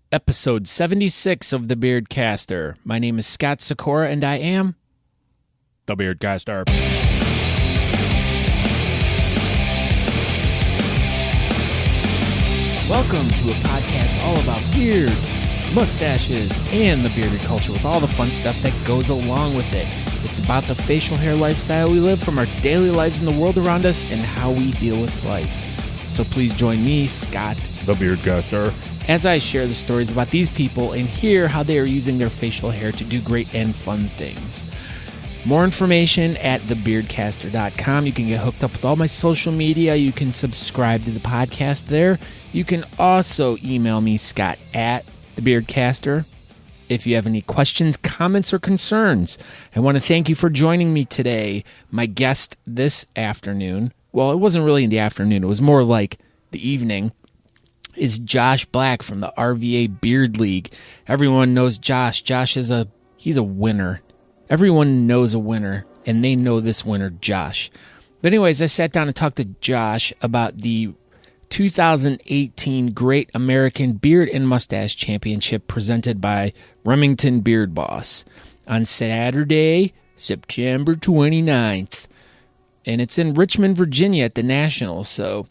Episode 76 of the Beardcaster. My name is Scott Sikora, and I am the Beardcaster. Welcome to a podcast all about beards, mustaches, and the bearded culture with all the fun stuff that goes along with it. It's about the facial hair lifestyle we live from our daily lives in the world around us and how we deal with life. So please join me, Scott, the Beardcaster, as I share the stories about these people and hear how they are using their facial hair to do great and fun things. More information at thebeardcaster.com. You can get hooked up with all my social media. You can subscribe to the podcast there. You can also email me, Scott, at thebeardcaster, if you have any questions, comments, or concerns. I want to thank you for joining me today. My guest this afternoon, well, it wasn't really in the afternoon. It was more like the evening, is Josh Black from the RVA Beard League. Everyone knows Josh. He's a winner. Everyone knows a winner, and they know this winner, Josh. But anyways, I sat down and talked to Josh about the 2018 Great American Beard and Moustache Championship presented by Remington Beard Boss on Saturday, September 29th. And it's in Richmond, Virginia at the National. So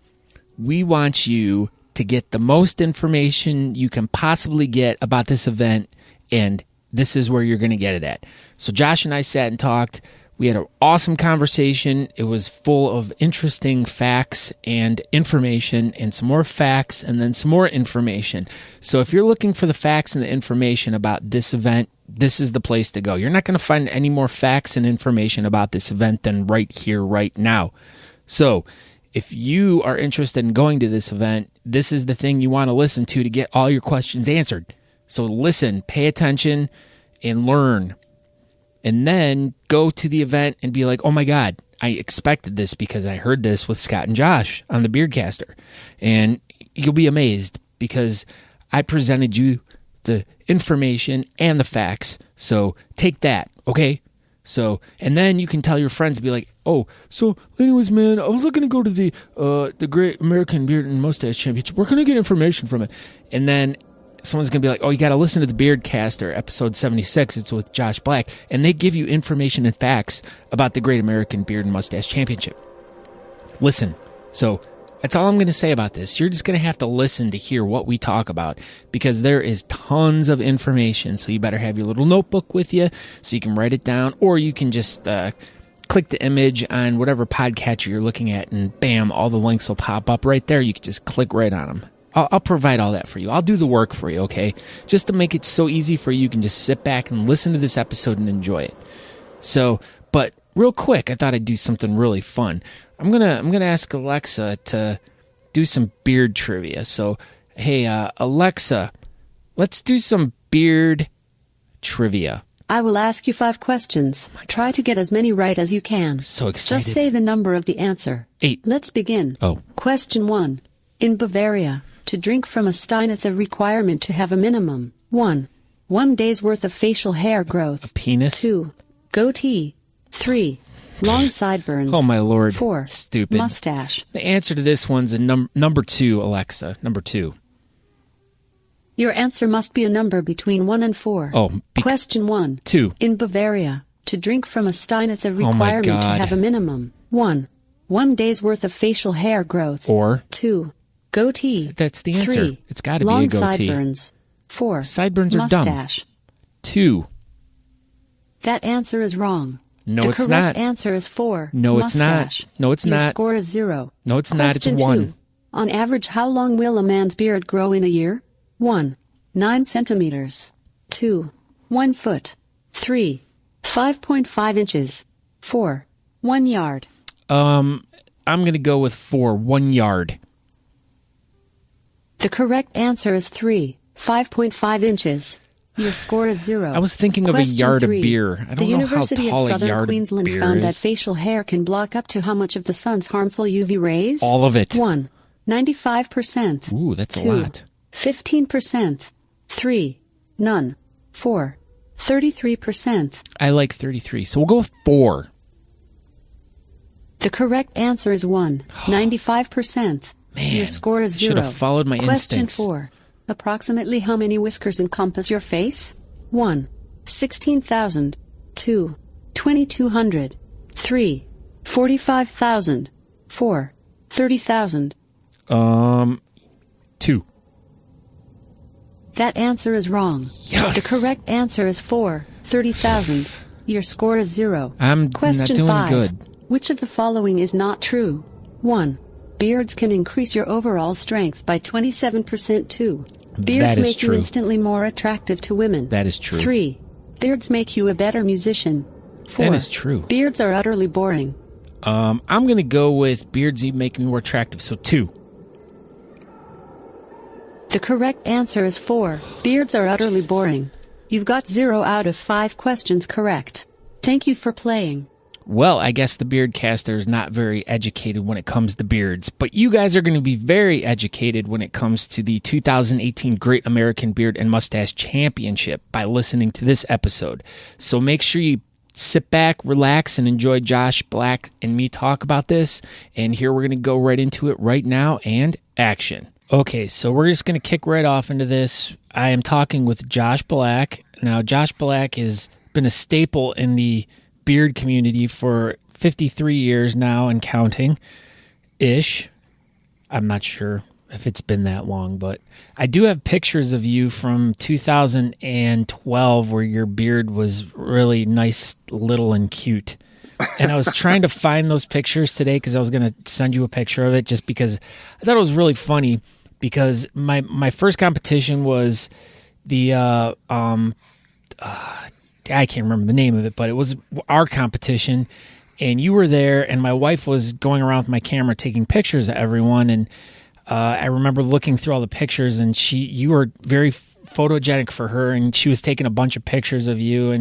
we want you to get the most information you can possibly get about this event, and this is where you're going to get it at. So Josh and I sat and talked. We had an awesome conversation. It was full of interesting facts and information, and some more facts, and then some more information. So if you're looking for the facts and the information about this event, this is the place to go. You're not going to find any more facts and information about this event than right here, right now. So if you are interested in going to this event, this is the thing you want to listen to get all your questions answered. So listen, pay attention, and learn. And then go to the event and be like, oh my God, I expected this because I heard this with Scott and Josh on the Beardcaster. And you'll be amazed because I presented you the information and the facts. So take that, okay? So, and then you can tell your friends, be like, oh, so anyways, man, I was looking to go to the Great American Beard and Mustache Championship. Where can I get information from it? And then someone's going to be like, oh, you got to listen to the Beardcaster, episode 76. It's with Josh Black. And they give you information and facts about the Great American Beard and Mustache Championship. Listen. So that's all I'm going to say about this. You're just going to have to listen to hear what we talk about because there is tons of information. So you better have your little notebook with you so you can write it down, or you can just click the image on whatever podcatcher you're looking at, and bam, all the links will pop up right there. You can just click right on them. I'll provide all that for you. I'll do the work for you, okay? Just to make it so easy for you, you can just sit back and listen to this episode and enjoy it. So, but real quick, I thought I'd do something really fun. I'm gonna ask Alexa to do some beard trivia. So, hey, Alexa, let's do some beard trivia. I will ask you 5 questions. Try to get as many right as you can. So excited. Just say the number of the answer. 8. Let's begin. Oh. Question 1. In Bavaria, to drink from a stein, it's a requirement to have a minimum 1 day's worth of facial hair growth. A penis. 2 goatee. 3 long sideburns. Oh my Lord. 4 stupid mustache. The answer to this one's a number 2, Alexa. Number 2. Your answer must be a number between 1 and 4. Oh. Question 1. 2. In Bavaria, to drink from a stein, it's a requirement to have a minimum 1 day's worth of facial hair growth. Or 2 goatee. That's the answer. 3 It's got to be a long goatee. sideburns. 4 Sideburns are mustache. dumb. 2. That answer is wrong. No, the it's not. The correct answer is 4 No, it's mustache. not. No, it's Your not. score is 0. No, it's not. It's Question 1. 2. On average, how long will a man's beard grow in a year? 1 9 centimeters. 2 1 foot. 3 5.5 inches. 4 1 yard. I'm going to go with 4. 1 yard. The correct answer is 3 5.5 inches. Your score is 0. I was thinking of a yard of beer. I don't know how The University of tall a Southern yard of Queensland beer found is. that facial hair can block up to how much of the sun's harmful UV rays? All of it. 1 95%. Ooh, that's 2 a lot. 15%. 3 none. 4 33%. I like 33, so we'll go with 4. The correct answer is 1 95%. Man, Your score is 0. should have followed my Question instincts. 4. Approximately how many whiskers encompass your face? 1. 16,000. 2. 2,200. 3. 45,000. 4. 30,000. 2. That answer is wrong. Yes. The correct answer is 4. 30,000. Your score is 0. I'm Question not doing 5. good. Which of the following is not true? 1. Beards can increase your overall strength by 27%. 2. Beards That is make true. you instantly more attractive to women. That is true. 3. Beards make you a better musician. 4. That is true. Beards are utterly boring. I'm going to go with beards make me more attractive, so 2. The correct answer is 4. Beards are utterly boring. You've got 0 out of 5 questions correct. Thank you for playing. Well, I guess the Beardcaster is not very educated when it comes to beards, but you guys are going to be very educated when it comes to the 2018 Great American Beard and Moustache Championship by listening to this episode. So make sure you sit back, relax, and enjoy Josh Black and me talk about this. And here we're going to go right into it right now, and action. Okay, so we're just going to kick right off into this. I am talking with Josh Black. Now, Josh Black has been a staple in the beard community for 53 years now and counting-ish. I'm not sure if it's been that long, but I do have pictures of you from 2012 where your beard was really nice, little, and cute. And I was trying to find those pictures today because I was going to send you a picture of it just because I thought it was really funny because my first competition was the I can't remember the name of it, but it was our competition, and you were there, and my wife was going around with my camera taking pictures of everyone, and I remember looking through all the pictures, and you were very photogenic for her, and she was taking a bunch of pictures of you,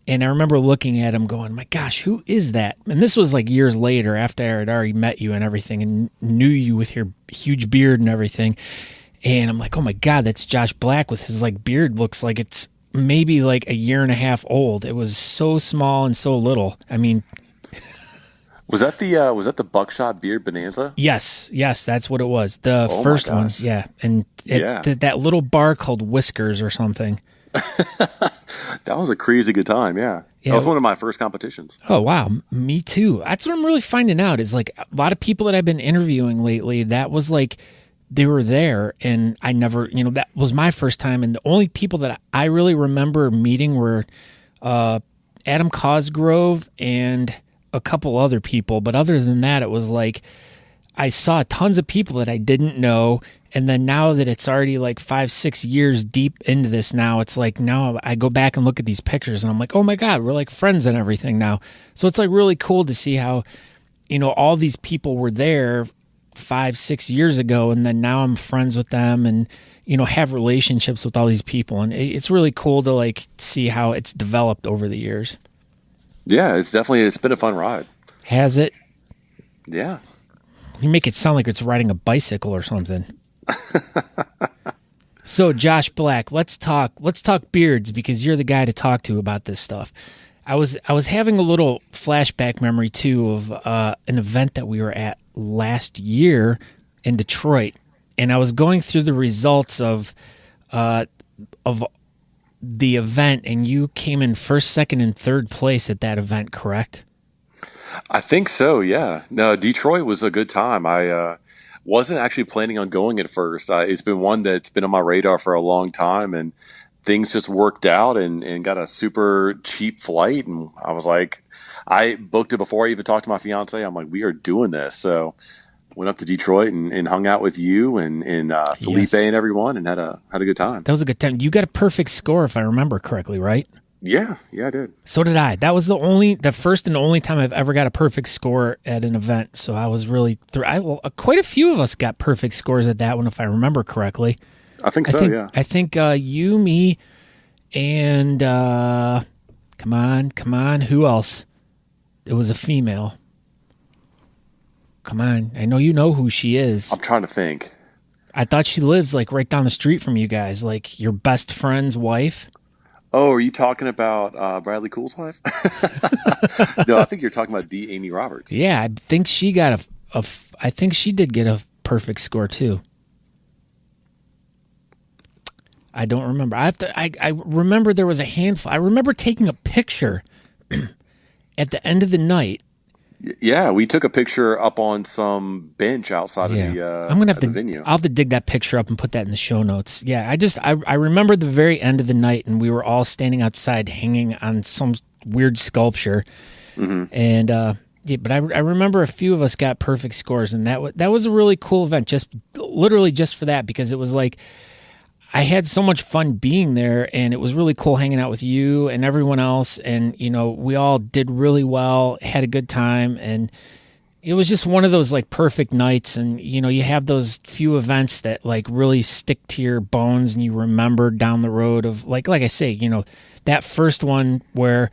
and I remember looking at him going, my gosh, who is that? And this was like years later after I had already met you and everything and knew you with your huge beard and everything, and I'm like, oh my God, that's Josh Black with his like beard looks like it's maybe like a year and a half old. It was so small and so little. I mean, was that the buckshot beard bonanza? Yes, that's what it was. The first one, yeah, and that little bar called Whiskers or something. That was a crazy good time. Yeah, that was one of my first competitions. Oh wow, me too. That's what I'm really finding out is like a lot of people that I've been interviewing lately. That was like. They were there, and I never, that was my first time, and the only people that I really remember meeting were Adam Cosgrove and a couple other people, but other than that, it was like I saw tons of people that I didn't know, and then now that it's already like 5-6 years deep into this now, it's like now I go back and look at these pictures, and I'm like, oh my God, we're like friends and everything now. So it's like really cool to see how, all these people were there 5-6 years ago, and then now I'm friends with them and have relationships with all these people, and it's really cool to like see how it's developed over the years. Yeah, it's been a fun ride. Has it? Yeah. You make it sound like it's riding a bicycle or something. So Josh Black, let's talk beards because you're the guy to talk to about this stuff. I was having a little flashback memory too of an event that we were at last year in Detroit, and I was going through the results of the event, and you came in first, second, and third place at that event, correct? I think so. Yeah. No, Detroit was a good time. I wasn't actually planning on going at first. It's been one that's been on my radar for a long time, and things just worked out and got a super cheap flight. And I was like, I booked it before I even talked to my fiance. I'm like, we are doing this. So went up to Detroit and hung out with you and Felipe and everyone and had a good time. That was a good time. You got a perfect score if I remember correctly, right? Yeah, I did. So did I. That was the first and only time I've ever got a perfect score at an event. So I was really quite a few of us got perfect scores at that one, if I remember correctly. I think so. Yeah. I think you, me, and come on, who else? It was a female. Come on, I know you know who she is. I'm trying to think. I thought she lives like right down the street from you guys, like your best friend's wife. Oh, are you talking about Bradley Cool's wife? No, I think you're talking about the Amy Roberts. Yeah, I think she got I think she did get a perfect score too. I don't remember. I remember there was a handful. I remember taking a picture at the end of the night. Yeah, we took a picture up on some bench outside of the I'm gonna have the to venue. I'll have to dig that picture up and put that in the show notes. Yeah, I remember the very end of the night, and we were all standing outside hanging on some weird sculpture. And but I remember a few of us got perfect scores, and that was a really cool event, just literally just for that, because it was like I had so much fun being there, and it was really cool hanging out with you and everyone else, and we all did really well, had a good time, and it was just one of those like perfect nights. And you have those few events that like really stick to your bones, and you remember down the road of like I say, that first one where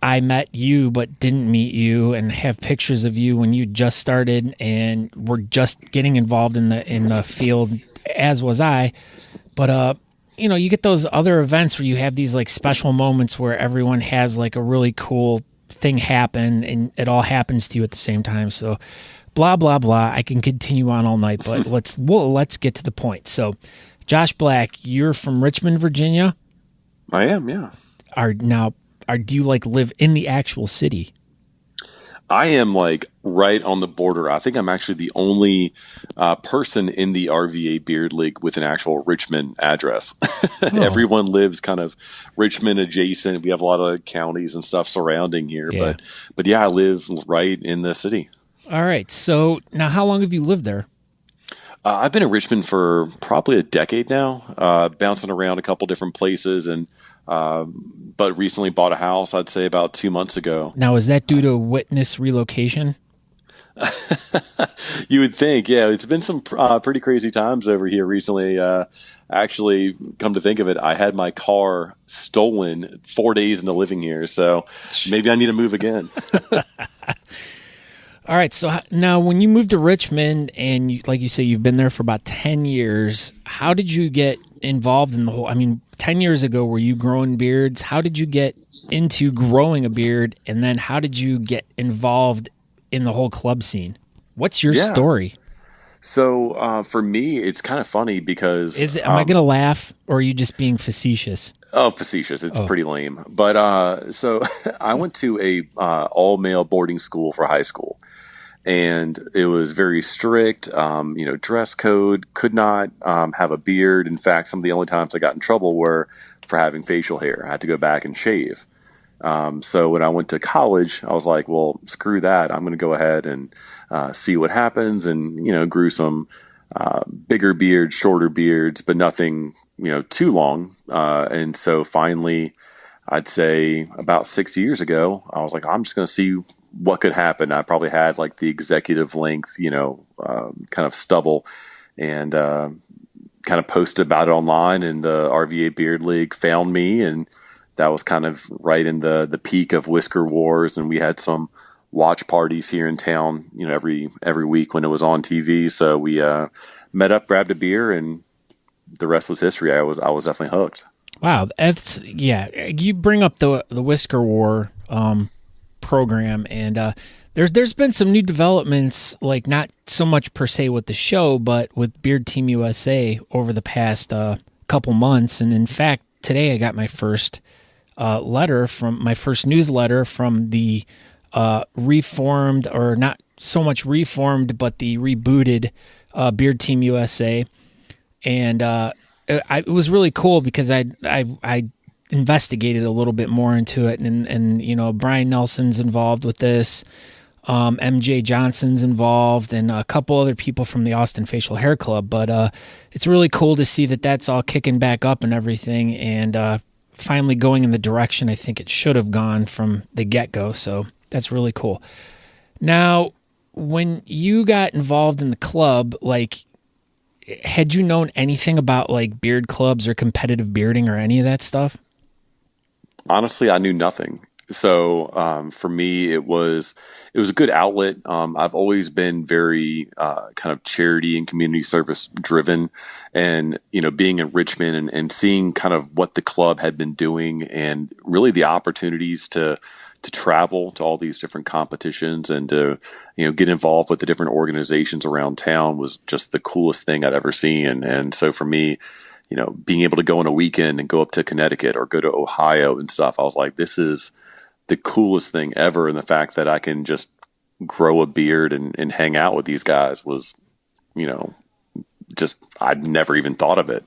I met you but didn't meet you, and have pictures of you when you just started and were just getting involved in the field, as was I. But you get those other events where you have these like special moments where everyone has like a really cool thing happen, and it all happens to you at the same time. So blah blah blah. I can continue on all night, but let's get to the point. So Josh Black, you're from Richmond, Virginia? I am, yeah. Do you like live in the actual city? I am like right on the border. I think I'm actually the only person in the RVA Beard League with an actual Richmond address. Oh. Everyone lives kind of Richmond adjacent. We have a lot of counties and stuff surrounding here, Yeah. but yeah, I live right in the city. All right. So now, how long have you lived there? I've been in Richmond for probably a decade now, bouncing around a couple different places, and but recently bought a house, I'd say about 2 months ago. Now, is that due to witness relocation? You would think, yeah. It's been some pretty crazy times over here recently. Actually, come to think of it, I had my car stolen 4 days into living here, so maybe I need to move again. All right. So now, when you moved to Richmond, and like you say, you've been there for about 10 years, how did you get involved in the whole? I mean, 10 years ago, were you growing beards? How did you get into growing a beard? And then how did you get involved in the whole club scene? What's your story? So for me, it's kind of funny because... Am I going to laugh, or are you just being facetious? Oh, facetious. It's pretty lame. But so I went to a all-male boarding school for high school. And it was very strict, dress code, could not have a beard. In fact, some of the only times I got in trouble were for having facial hair. I had to go back and shave. So when I went to college, I was like, well, screw that. I'm going to go ahead and see what happens, and, grew some bigger beards, shorter beards, but nothing, too long. And so finally, I'd say about 6 years ago, I was like, I'm just going to see what could happen. I probably had like the executive length, kind of stubble, and kind of posted about it online, and the RVA Beard League found me, and that was kind of right in the peak of whisker wars. And we had some watch parties here in town, every week when it was on TV. So we met up, grabbed a beer, and the rest was history. I was definitely hooked. Wow, you bring up the whisker war program, and there's been some new developments, like not so much per se with the show, but with Beard Team USA over the past couple months. And in fact, today I got my first newsletter from the reformed, or not so much reformed, but the rebooted Beard Team USA. And it was really cool because I investigated a little bit more into it, and Brian Nelson's involved with this, MJ Johnson's involved, and a couple other people from the Austin Facial Hair Club. But it's really cool to see that that's all kicking back up and everything, and finally going in the direction I think it should have gone from the get-go. So that's really cool. Now, when you got involved in the club, like, had you known anything about like beard clubs or competitive bearding or any of that stuff? Honestly, I knew nothing. So for me, it was a good outlet. I've always been very kind of charity and community service driven, and being in Richmond and seeing kind of what the club had been doing, and really the opportunities to travel to all these different competitions and to get involved with the different organizations around town was just the coolest thing I'd ever seen. And so for me, being able to go on a weekend and go up to Connecticut or go to Ohio and stuff. I was like, this is the coolest thing ever. And the fact that I can just grow a beard and hang out with these guys was, just, I'd never even thought of it.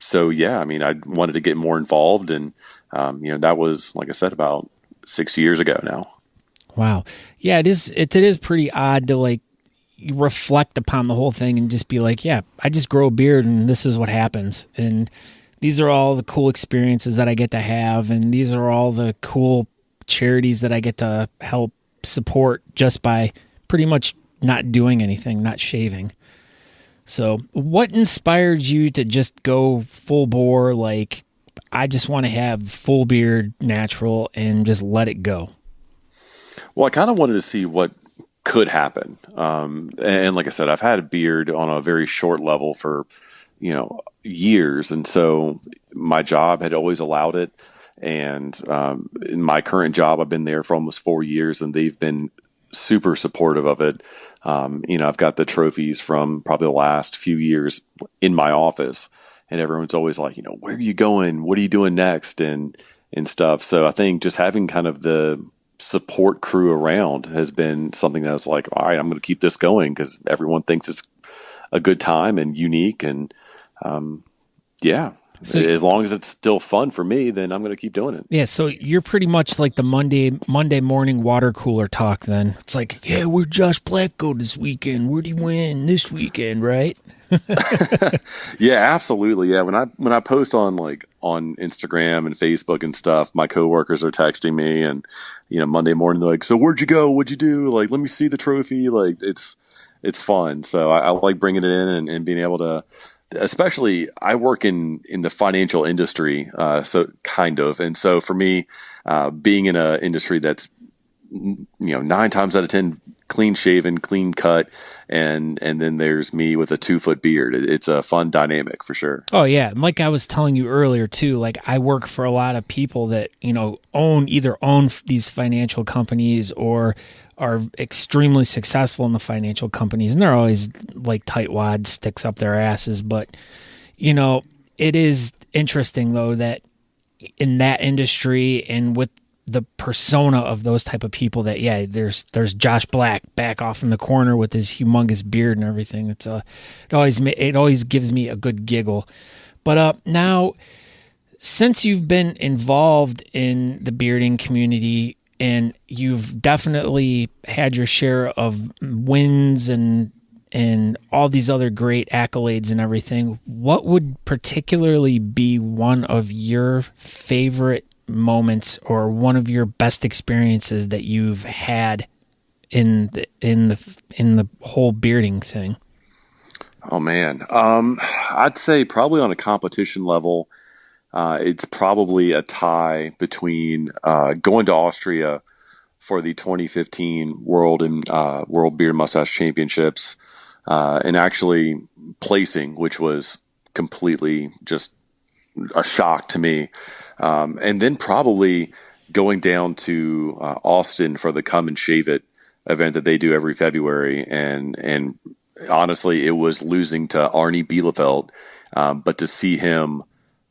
So yeah, I mean, I wanted to get more involved, and that was, like I said, about 6 years ago now. Wow. Yeah, it is pretty odd to like reflect upon the whole thing and just be like, yeah, I just grow a beard and this is what happens. And these are all the cool experiences that I get to have, and these are all the cool charities that I get to help support just by pretty much not doing anything, not shaving. So what inspired you to just go full bore, like, I just want to have full beard, natural, and just let it go? Well, I kind of wanted to see what could happen. And like I said, I've had a beard on a very short level for, years. And so my job had always allowed it. And in my current job, I've been there for almost 4 years, and they've been super supportive of it. I've got the trophies from probably the last few years in my office, and everyone's always like, where are you going? What are you doing next? And stuff. So I think just having kind of the support crew around has been something that was like, all right, I'm going to keep this going because everyone thinks it's a good time and unique. And so, as long as it's still fun for me, then I'm going to keep doing it. Yeah, so you're pretty much like the Monday morning water cooler talk then. It's like, yeah, where'd Josh Black go this weekend? Where'd he win this weekend, right? Yeah, absolutely. Yeah, when I post on Instagram and Facebook and stuff, my coworkers are texting me, and Monday morning they're like, "So where'd you go? What'd you do? Like, let me see the trophy." Like, it's fun. So I like bringing it in and being able to. Especially, I work in the financial industry, so kind of, and so for me, being in an industry that's 9 times out of 10 clean shaven, clean cut, and then there's me with a 2-foot beard. It's a fun dynamic for sure. Oh yeah, like I was telling you earlier too. Like, I work for a lot of people that own these financial companies or are extremely successful in the financial companies, and they're always like tightwad sticks up their asses. But it is interesting though that in that industry and with the persona of those type of people, that there's Josh Black back off in the corner with his humongous beard and everything. It always gives me a good giggle. But now, since you've been involved in the bearding community, and you've definitely had your share of wins and all these other great accolades and everything, what would particularly be one of your favorite moments or one of your best experiences that you've had in the whole bearding thing? Oh man, I'd say probably on a competition level, it's probably a tie between going to Austria for the 2015 World Beard Mustache Championships and actually placing, which was completely just a shock to me. And then probably going down to Austin for the Come and Shave It event that they do every February. And honestly, it was losing to Arnie Bielefeld, but to see him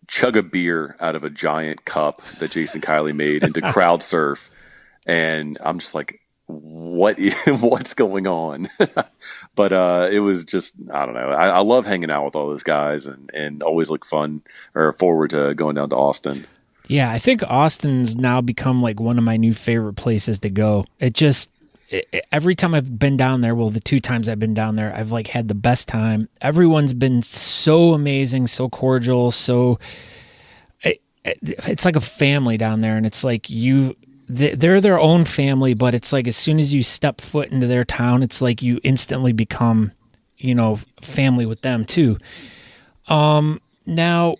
chug a beer out of a giant cup that Jason Kiley made and to crowd surf, and I'm just like, what's going on? But it was just, I don't know. I love hanging out with all those guys and always look forward to going down to Austin. Yeah, I think Austin's now become like one of my new favorite places to go. Every time I've been down there, well, the 2 times I've been down there, I've like had the best time. Everyone's been so amazing, so cordial, it's like a family down there, and it's like they're their own family, but it's like as soon as you step foot into their town, it's like you instantly become, family with them too. Now,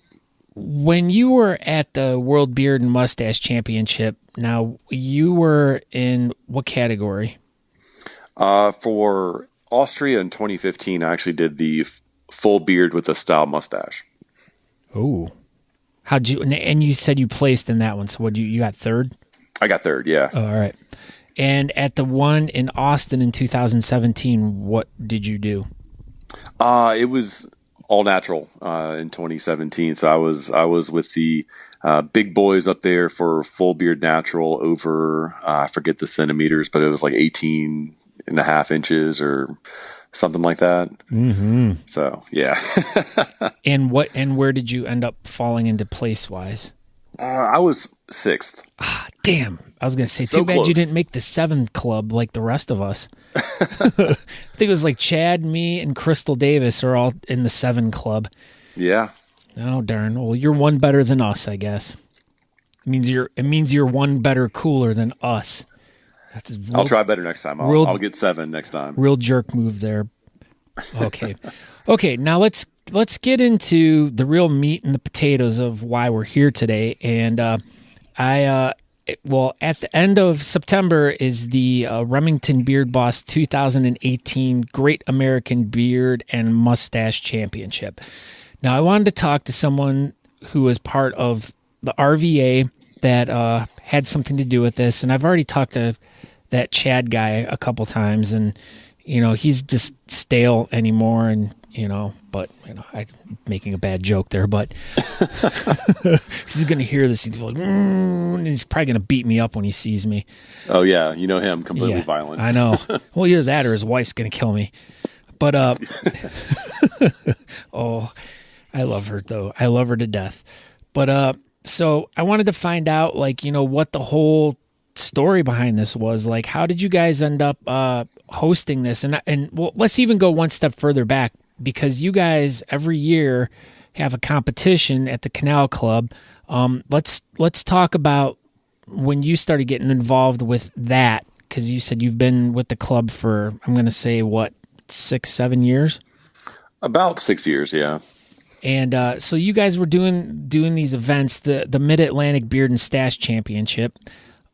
when you were at the World Beard and Mustache Championship, now you were in what category? For Austria in 2015, I actually did the full beard with a style mustache. Oh, how'd you? And you said you placed in that one. So you got third? I got third. Yeah. Oh, all right. And at the one in Austin in 2017, what did you do? It was all natural in 2017. So I was with the big boys up there for full beard natural over I forget the centimeters, but it was like 18.5 inches or something like that. Mm-hmm. So yeah. And where did you end up falling into place wise? I was 6th. Ah, damn. I was going to say, So too bad close. you didn't make the 7th club like the rest of us. I think it was like Chad, me, and Crystal Davis are all in the 7 club. Yeah. Oh, darn. Well, you're one better than us, I guess. It means you're one better cooler than us. I'll try better next time. I'll get 7 next time. Real jerk move there. Okay. Okay, now let's get into the real meat and the potatoes of why we're here today. And at the end of September is the Remington Beard Boss 2018 Great American Beard and Moustache Championship. Now, I wanted to talk to someone who was part of the RVA that had something to do with this, and I've already talked to that Chad guy a couple times, and he's just stale anymore, and but I'm making a bad joke there, but he's going to hear this. He's like, and he's probably going to beat me up when he sees me. Oh yeah, you know him, completely violent. I know. Well, either that or his wife's going to kill me. But oh, I love her though. I love her to death. But so I wanted to find out, what the whole story behind this was. Like, how did you guys end up hosting this? And well, let's even go one step further back, because you guys every year have a competition at the Canal Club. Let's talk about when you started getting involved with that, because you said you've been with the club for, I'm going to say, 6-7 years? About 6 years, yeah. And so you guys were doing these events, the Mid-Atlantic Beard and Stash Championship.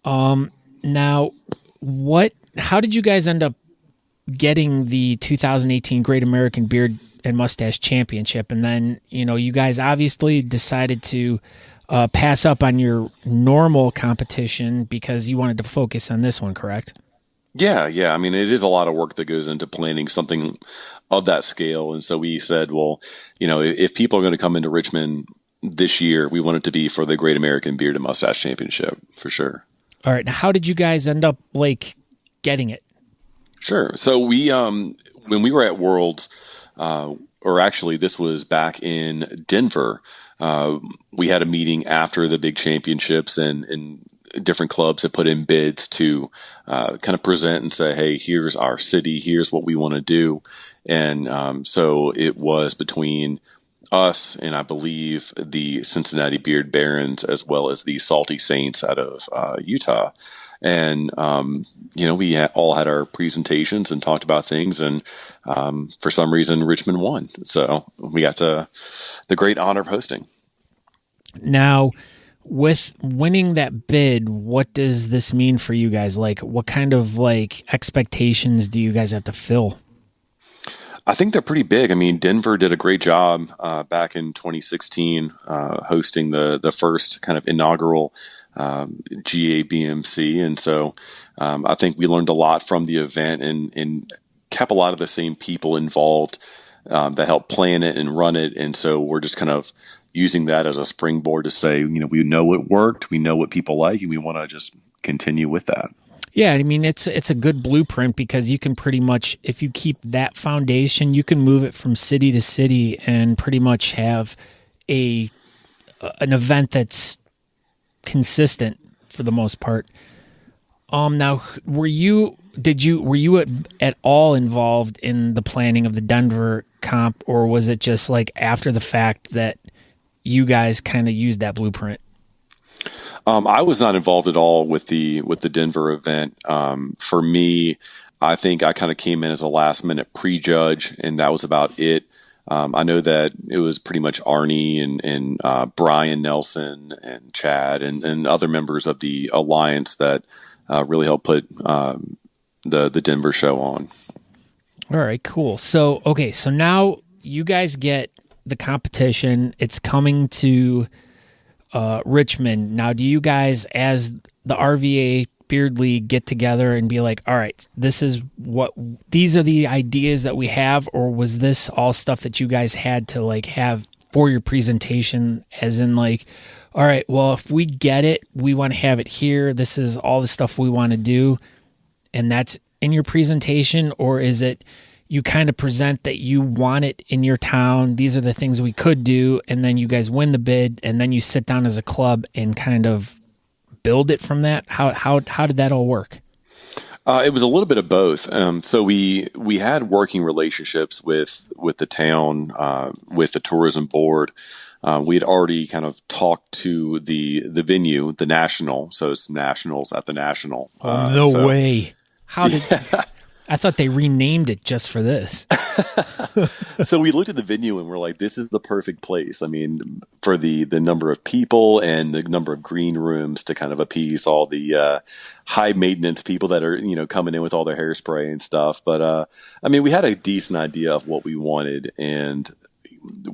Now, how did you guys end up getting the 2018 Great American Beard and Mustache Championship? And then, you guys obviously decided to pass up on your normal competition because you wanted to focus on this one, correct? Yeah. I mean, it is a lot of work that goes into planning something of that scale. And so we said, well, if people are going to come into Richmond this year, we want it to be for the Great American Beard and Mustache Championship, for sure. All right. Now, how did you guys end up getting it? Sure. So we, when we were at Worlds, or actually this was back in Denver, we had a meeting after the big championships, and different clubs had put in bids to kind of present and say, hey, here's our city, here's what we want to do. And so it was between us and I believe the Cincinnati Beard Barons, as well as the Salty Saints out of Utah. And, we all had our presentations and talked about things. And for some reason, Richmond won. So we got the great honor of hosting. Now, with winning that bid, what does this mean for you guys? What kind of expectations do you guys have to fill? I think they're pretty big. I mean, Denver did a great job back in 2016 hosting the first kind of inaugural GABMC. And so I think we learned a lot from the event and kept a lot of the same people involved that helped plan it and run it. And so we're just kind of using that as a springboard to say, we know what worked, we know what people like, and we want to just continue with that. Yeah, I mean, it's a good blueprint, because you can pretty much, if you keep that foundation, you can move it from city to city and pretty much have an event that's consistent for the most part. Now, were you at all involved in the planning of the Denver comp, or was it just after the fact that you guys kind of used that blueprint? I was not involved at all with the Denver event. For me, I think I kind of came in as a last minute prejudge, and that was about it. I know that it was pretty much Arnie and Brian Nelson and Chad and other members of the Alliance that really helped put the Denver show on. All right, cool. So now you guys get the competition. It's coming to Richmond. Now, do you guys, as the RVA Beard League get together and be like, all right, these are the ideas that we have, or was this all stuff that you guys had to like have for your presentation, as in like, all right, well, if we get it, we want to have it here. This is all the stuff we want to do, and that's in your presentation? Or is it you kind of present that you want it in your town, these are the things we could do, and then you guys win the bid, and then you sit down as a club and kind of build it from that? How did that all work? It was a little bit of both. So we had working relationships with the town, with the tourism board. We had already kind of talked to the venue, the National. So it's Nationals at the National. No way. How did... I thought they renamed it just for this. So we looked at the venue and we're like, this is the perfect place. I mean, for the number of people and the number of green rooms to kind of appease all the high maintenance people that are, coming in with all their hairspray and stuff. But I mean, we had a decent idea of what we wanted. And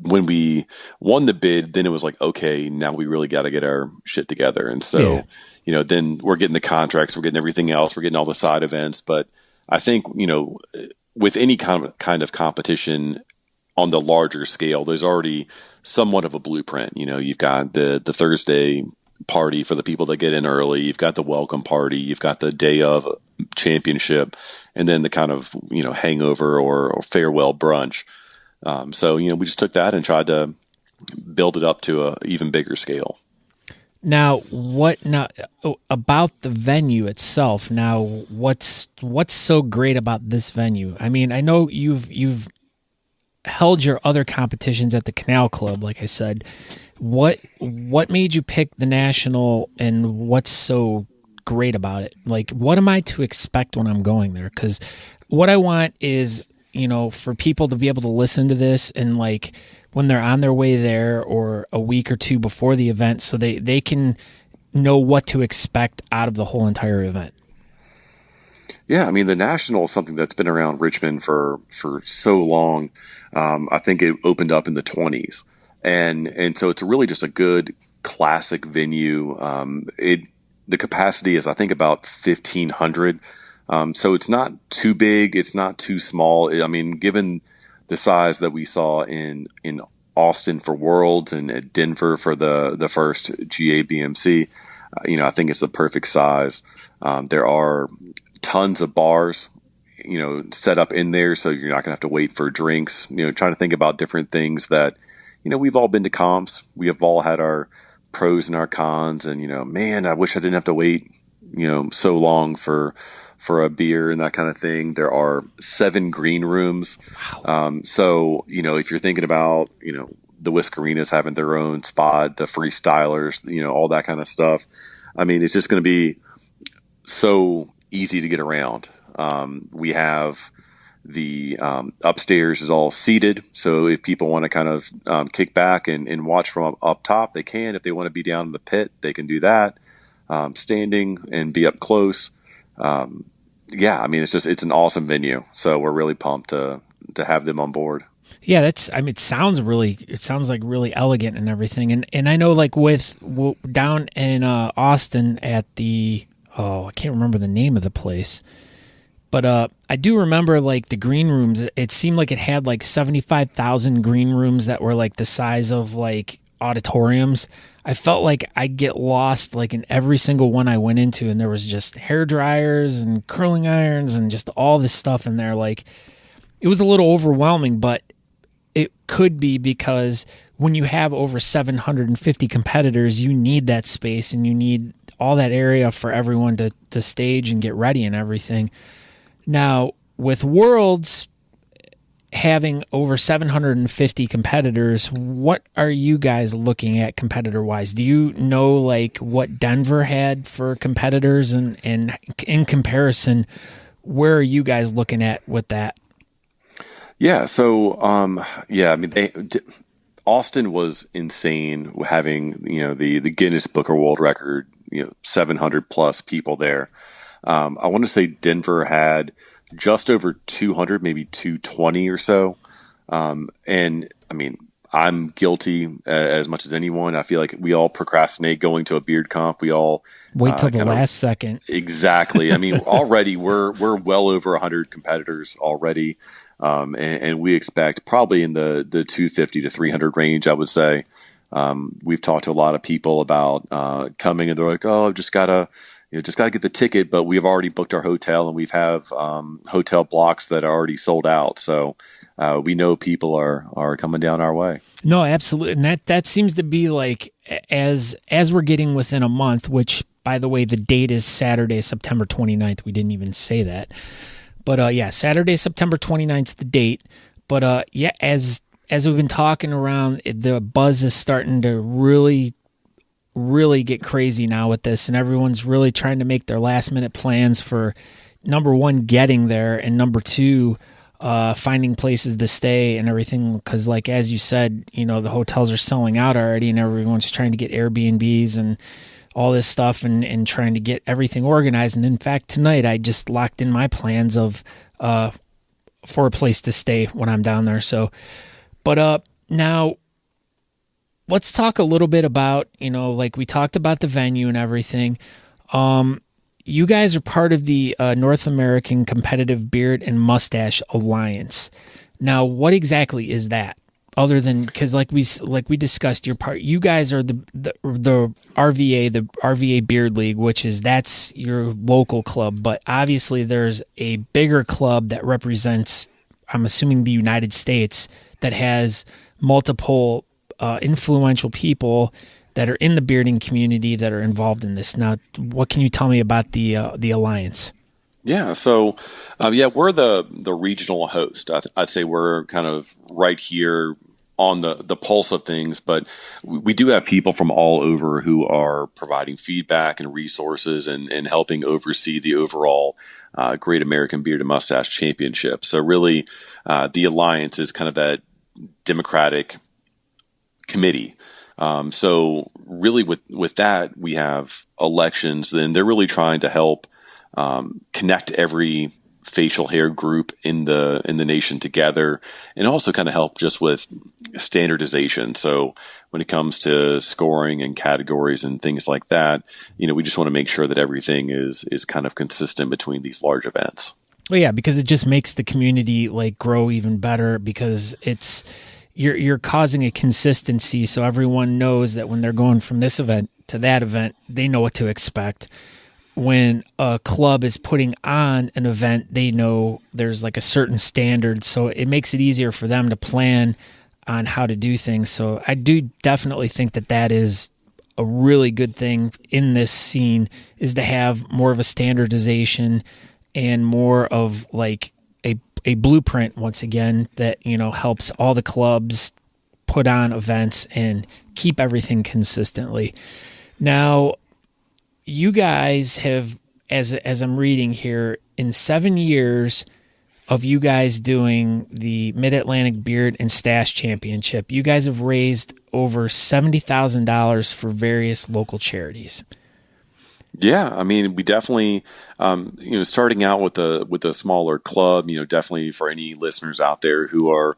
when we won the bid, then it was like, okay, now we really got to get our shit together. And so, then we're getting the contracts, we're getting everything else, we're getting all the side events. But I think, with any kind of competition on the larger scale, there's already somewhat of a blueprint. You've got the Thursday party for the people that get in early. You've got the welcome party. You've got the day of championship, and then the kind of, hangover or farewell brunch. So, we just took that and tried to build it up to a even bigger scale. Now, about the venue itself? Now, what's so great about this venue? I mean, I know you've held your other competitions at the Canal Club, like I said. What made you pick the National, and what's so great about it? Like, what am I to expect when I'm going there? Because what I want is, for people to be able to listen to this and like when they're on their way there or a week or two before the event, so they can know what to expect out of the whole entire event. Yeah, I mean, the National is something that's been around Richmond for so long. I think it opened up in the 1920s. And so it's really just a good classic venue. The capacity is, I think, about 1,500. So it's not too big. It's not too small. I mean, given the size that we saw in Austin for Worlds and at Denver for the first GABMC, I think it's the perfect size. There are tons of bars, set up in there, so you're not going to have to wait for drinks. Trying to think about different things that, we've all been to comps. We have all had our pros and our cons, and man, I wish I didn't have to wait, so long for a beer and that kind of thing. There are 7 green rooms. Wow. So, if you're thinking about, the Whiskerinas having their own spot, the freestylers, all that kind of stuff. I mean, it's just going to be so easy to get around. We have the upstairs is all seated. So if people want to kind of kick back and watch from up top, they can. If they want to be down in the pit, they can do that. Standing and be up close. Yeah, I mean, it's an awesome venue. So we're really pumped to have them on board. Yeah, it sounds like really elegant and everything. And I know like down in Austin at I can't remember the name of the place, but I do remember like the green rooms. It seemed like it had like 75,000 green rooms that were like the size of like auditoriums. I felt like I'd get lost like in every single one I went into, and there was just hair dryers and curling irons and just all this stuff in there. Like, it was a little overwhelming, but it could be because when you have over 750 competitors, you need that space and you need all that area for everyone to stage and get ready and everything. Now, with Worlds having over 750 competitors, what are you guys looking at competitor-wise? Do you know like what Denver had for competitors, and in comparison, where are you guys looking at with that? Yeah, so I mean, Austin was insane having the Guinness Book of World Record, 700 plus people there. I want to say Denver had just over 200, maybe 220 or so. And I mean, I'm guilty as much as anyone. I feel like we all procrastinate going to a beard comp. We all wait till the last second. Exactly. I mean, already we're well over 100 competitors already. And we expect probably in the 250 to 300 range, I would say. We've talked to a lot of people about coming, and they're like, "Oh, I've just gotta get the ticket," but we've already booked our hotel, and we have hotel blocks that are already sold out. So we know people are coming down our way. No, absolutely, and that seems to be like as we're getting within a month. Which, by the way, the date is Saturday, September 29th. We didn't even say that, but Saturday, September 29th is the date. But as we've been talking around, the buzz is starting to really get crazy now with this, and everyone's really trying to make their last minute plans for, number one, getting there, and number two, finding places to stay and everything. Because, like, as you said, the hotels are selling out already, and everyone's trying to get Airbnbs and all this stuff and trying to get everything organized. And in fact, tonight I just locked in my plans of for a place to stay when I'm down there. So, but now let's talk a little bit about, like we talked about the venue and everything. You guys are part of the North American Competitive Beard and Moustache Alliance. Now, what exactly is that? Other than, because like we discussed, you guys are the RVA, the RVA Beard League, that's your local club. But obviously, there's a bigger club that represents, I'm assuming, the United States, that has multiple influential people that are in the bearding community that are involved in this. Now, what can you tell me about the Alliance? Yeah, so we're the regional host. I'd say we're kind of right here on the pulse of things, but we do have people from all over who are providing feedback and resources and helping oversee the overall Great American Beard and Moustache Championship. So really, the Alliance is kind of that democratic committee. So really with that, we have elections, and they're really trying to help connect every facial hair group in the nation together, and also kind of help just with standardization. So when it comes to scoring and categories and things like that, we just want to make sure that everything is kind of consistent between these large events. Well, yeah, because it just makes the community grow even better, because you're causing a consistency, so everyone knows that when they're going from this event to that event, they know what to expect. When a club is putting on an event, they know there's a certain standard, so it makes it easier for them to plan on how to do things. So I do definitely think that is a really good thing in this scene, is to have more of a standardization and more of a blueprint, once again, that helps all the clubs put on events and keep everything consistently. Now, you guys have, as I'm reading here, in 7 years of you guys doing the Mid-Atlantic Beard and Stash Championship, you guys have raised over $70,000 for various local charities. Yeah, I mean, we definitely, starting out with a smaller club, definitely for any listeners out there who are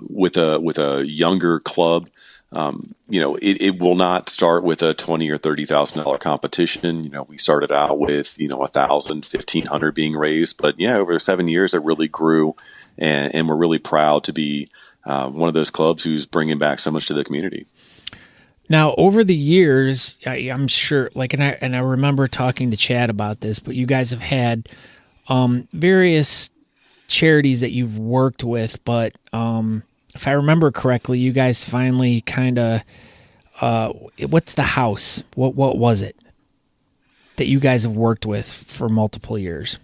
with a younger club, it will not start with a $20,000 or $30,000 competition. We started out with, 1,000, 1,500 being raised, but over 7 years, it really grew, and we're really proud to be one of those clubs who's bringing back so much to the community. Now, over the years, I'm sure, and I remember talking to Chad about this, but you guys have had various charities that you've worked with, but if I remember correctly, you guys finally kind of, what's the house? What was it that you guys have worked with for multiple years?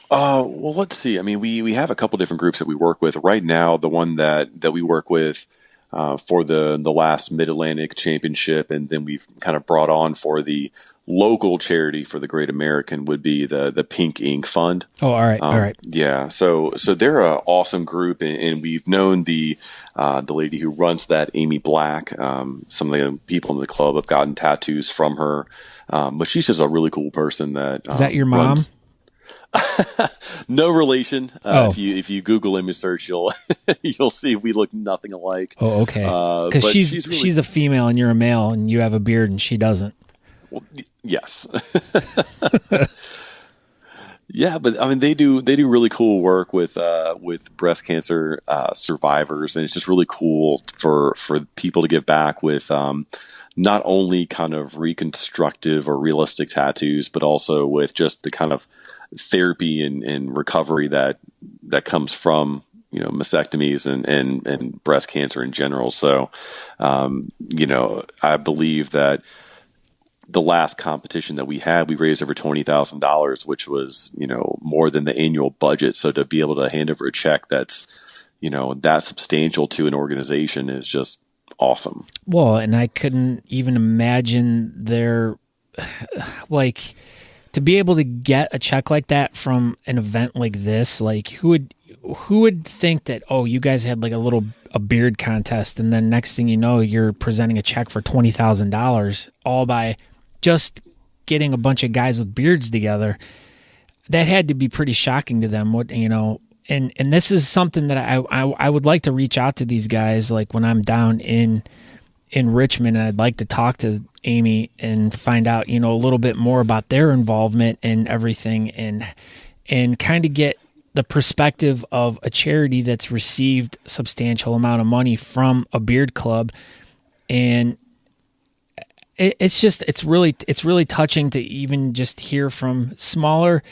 Well, let's see. I mean, we have a couple different groups that we work with. Right now, the one that we work with for the last Mid-Atlantic Championship, and then we've kind of brought on for the local charity for the Great American would be the Pink Ink Fund. Oh, all right, all right. Yeah, so they're an awesome group, and we've known the lady who runs that, Amy Black. Some of the people in the club have gotten tattoos from her, but she's just a really cool person. Is that your mom? No relation. Oh. If you Google image search, you'll you'll see we look nothing alike. Oh, okay. Because But she's a female and you're a male, and you have a beard and she doesn't. Well, yes. Yeah, but I mean they do really cool work with breast cancer survivors, and it's just really cool for people to give back with not only kind of reconstructive or realistic tattoos, but also with just the kind of therapy and recovery that comes from mastectomies and breast cancer in general. So I believe that the last competition that we had, we raised over $20,000, which was, more than the annual budget. So to be able to hand over a check that's, that substantial to an organization is just awesome. Well, and I couldn't even imagine to be able to get a check like that from an event like this. Like who would think that, oh, you guys had like a beard contest, and then next thing you know, you're presenting a check for $20,000 all by just getting a bunch of guys with beards together. That had to be pretty shocking to them. And this is something that I would like to reach out to these guys, like when I'm down in Richmond, and I'd like to talk to Amy and find out, a little bit more about their involvement and everything, and kind of get the perspective of a charity that's received a substantial amount of money from a beard club. And it's really touching to even just hear from smaller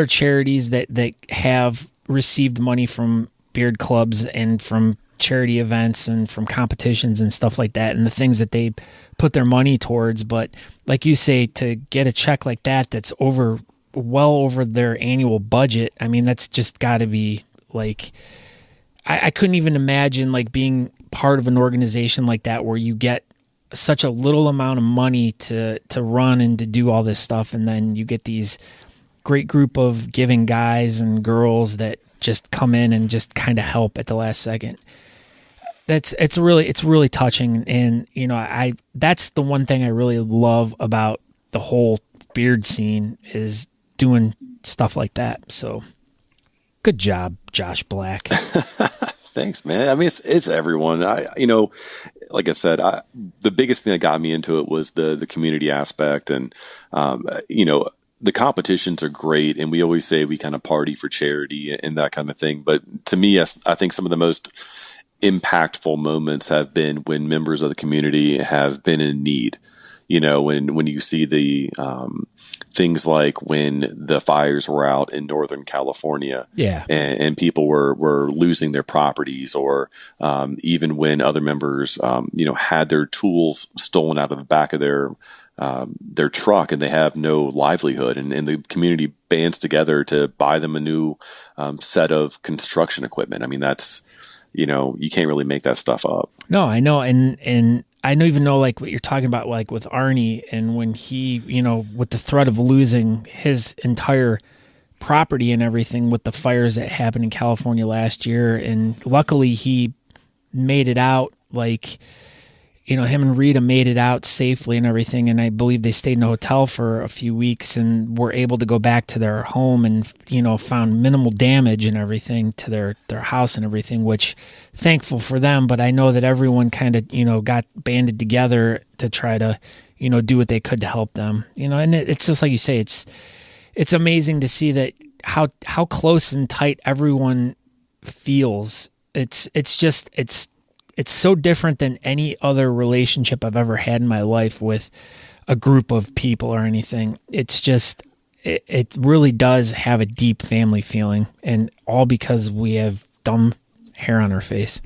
charities that have received money from beard clubs and from charity events and from competitions and stuff like that, and the things that they put their money towards. But like you say, to get a check like that's well over their annual budget, I mean, that's just got to be like, I couldn't even imagine like being part of an organization like that where you get such a little amount of money to run and to do all this stuff, and then you get these great group of giving guys and girls that just come in and just kind of help at the last second. It's really touching, and that's the one thing I really love about the whole beard scene is doing stuff like that. So good job, Josh Black. Thanks, man. I mean, it's everyone. Like I said, the biggest thing that got me into it was the community aspect, and the competitions are great, and we always say we kind of party for charity and that kind of thing. But to me, I think some of the most impactful moments have been when members of the community have been in need. When you see the things like when the fires were out in Northern California, yeah, and people were losing their properties, or even when other members, had their tools stolen out of the back of their truck and they have no livelihood, and the community bands together to buy them a new set of construction equipment. I mean, that's, you can't really make that stuff up. No, I know. And I don't even know like what you're talking about, like with Arnie, and when he, with the threat of losing his entire property and everything with the fires that happened in California last year. And luckily he made it out, like, him and Rita made it out safely and everything. And I believe they stayed in a hotel for a few weeks and were able to go back to their home and, found minimal damage and everything to their house and everything, which thankful for them. But I know that everyone kind of, got banded together to try to, do what they could to help them, and it's just like you say, it's amazing to see that how close and tight everyone feels. It's so different than any other relationship I've ever had in my life with a group of people or anything. It's just, it really does have a deep family feeling, and all because we have dumb hair on our face.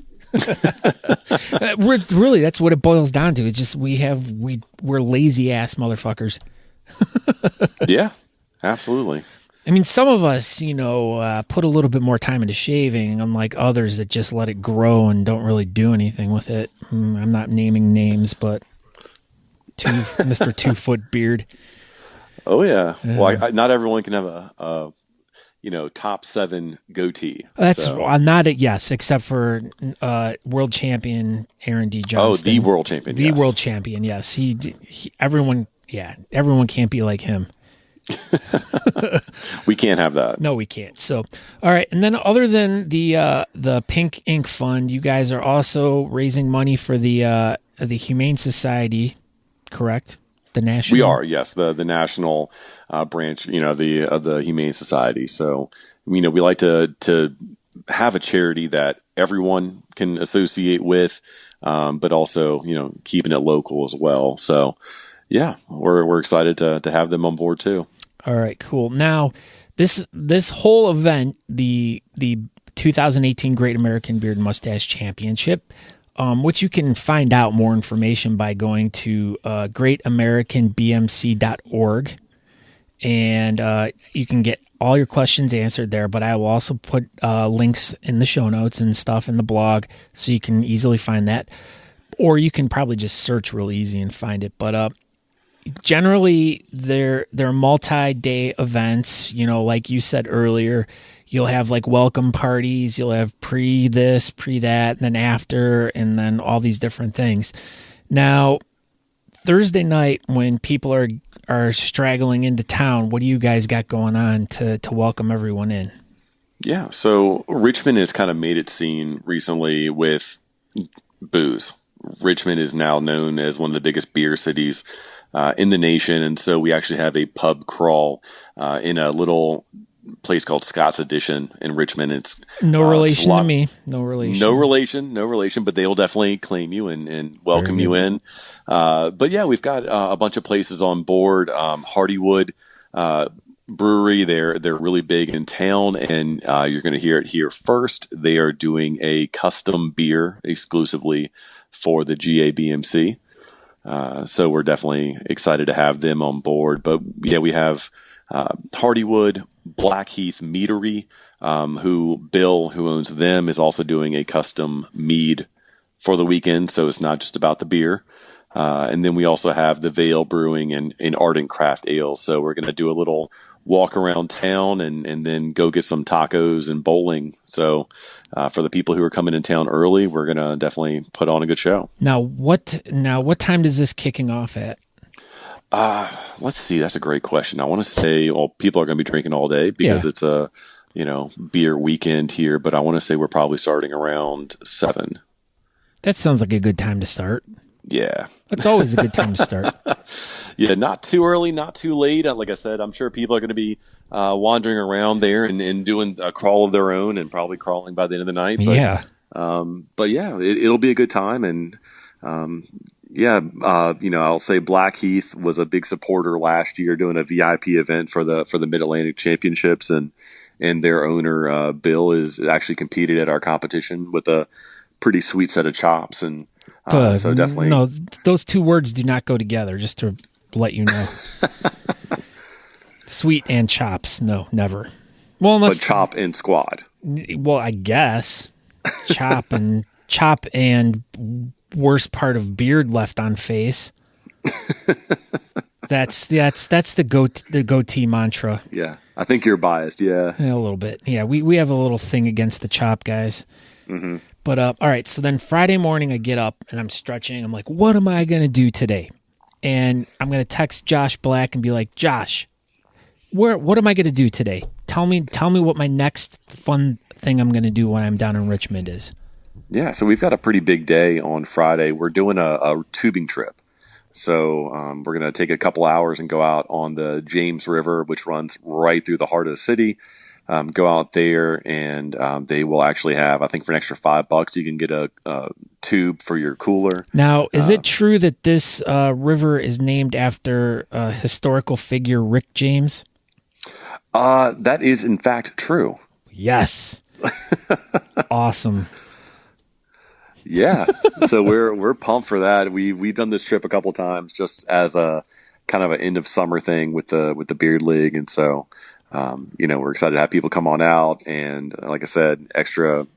Really, that's what it boils down to. It's just, we're lazy ass motherfuckers. Yeah, absolutely. I mean, some of us, put a little bit more time into shaving, unlike others that just let it grow and don't really do anything with it. I'm not naming names, but Mr. 2-foot beard. Oh, yeah. Well, not everyone can have a top 7 goatee. That's not it. Yes, except for world champion Aaron D. Johnston. Oh, the world champion. The world champion. Yes, everyone can't be like him. We can't have that. No, we can't. So, all right. And then other than the Pink Ink Fund, you guys are also raising money for the Humane Society, correct? The national. We are, yes, the national branch, the Humane Society. So, we like to have a charity that everyone can associate with, but also, keeping it local as well. So, yeah, we're excited to have them on board too. All right, cool. Now, this whole event, the 2018 Great American Beard Mustache Championship, which you can find out more information by going to greatamericanbmc.org, and you can get all your questions answered there. But I will also put links in the show notes and stuff in the blog, so you can easily find that, or you can probably just search real easy and find it. But generally, they're multi-day events. Like you said earlier, you'll have like welcome parties, you'll have pre this, pre that, and then after, and then all these different things. Now, Thursday night, when people are straggling into town, what do you guys got going on to welcome everyone in? Yeah, so Richmond has kind of made its scene recently with booze. Richmond is now known as one of the biggest beer cities in the nation, and so we actually have a pub crawl in a little place called Scott's Addition in Richmond. It's no relation to me. No relation, but they will definitely claim you and welcome you in. But yeah, we've got a bunch of places on board. Hardywood Brewery, they're really big in town, and you're going to hear it here first. They are doing a custom beer exclusively for the GABMC. So we're definitely excited to have them on board. But yeah, we have Hardywood, Blackheath Meadery, Bill, who owns them, is also doing a custom mead for the weekend. So it's not just about the beer. And then we also have the Vale Brewing and Ardent Craft Ale. So we're going to do a little walk around town and then go get some tacos and bowling. So for the people who are coming in town early, we're going to definitely put on a good show. Now, what time does this kicking off at? Let's see. That's a great question. I want to say, people are going to be drinking all day because it's a, beer weekend here, but I want to say we're probably starting around 7. That sounds like a good time to start. Yeah. That's always a good time to start. Yeah, not too early, not too late. Like I said, I'm sure people are going to be wandering around there and doing a crawl of their own and probably crawling by the end of the night. But, yeah. But yeah, it'll be a good time. And I'll say Blackheath was a big supporter last year doing a VIP event for the Mid-Atlantic Championships. And their owner, Bill, is actually competed at our competition with a pretty sweet set of chops. And so definitely. No, those two words do not go together, just to let you know. Sweet and chops. No, never. Well, unless, but chop and squad. Well, I guess chop and worst part of beard left on face. That's the goatee mantra. Yeah, I think you're biased. Yeah, a little bit. Yeah, we have a little thing against the chop guys. Mm-hmm. But all right. So then Friday morning, I get up and I'm stretching. I'm like, what am I gonna do today? And I'm gonna text Josh Black and be like, Josh, what am I gonna do today? Tell me what my next fun thing I'm gonna do when I'm down in Richmond is. Yeah, so we've got a pretty big day on Friday. We're doing a tubing trip. So we're going to take a couple hours and go out on the James River, which runs right through the heart of the city. Go out there, and they will actually have, I think for an extra $5, you can get a tube for your cooler. Now, is it true that this river is named after a historical figure, Rick James? That is, in fact, true. Yes. Awesome. Yeah, so we're pumped for that. We've done this trip a couple times just as a kind of an end of summer thing with the Beard League, and so we're excited to have people come on out. And like I said, extra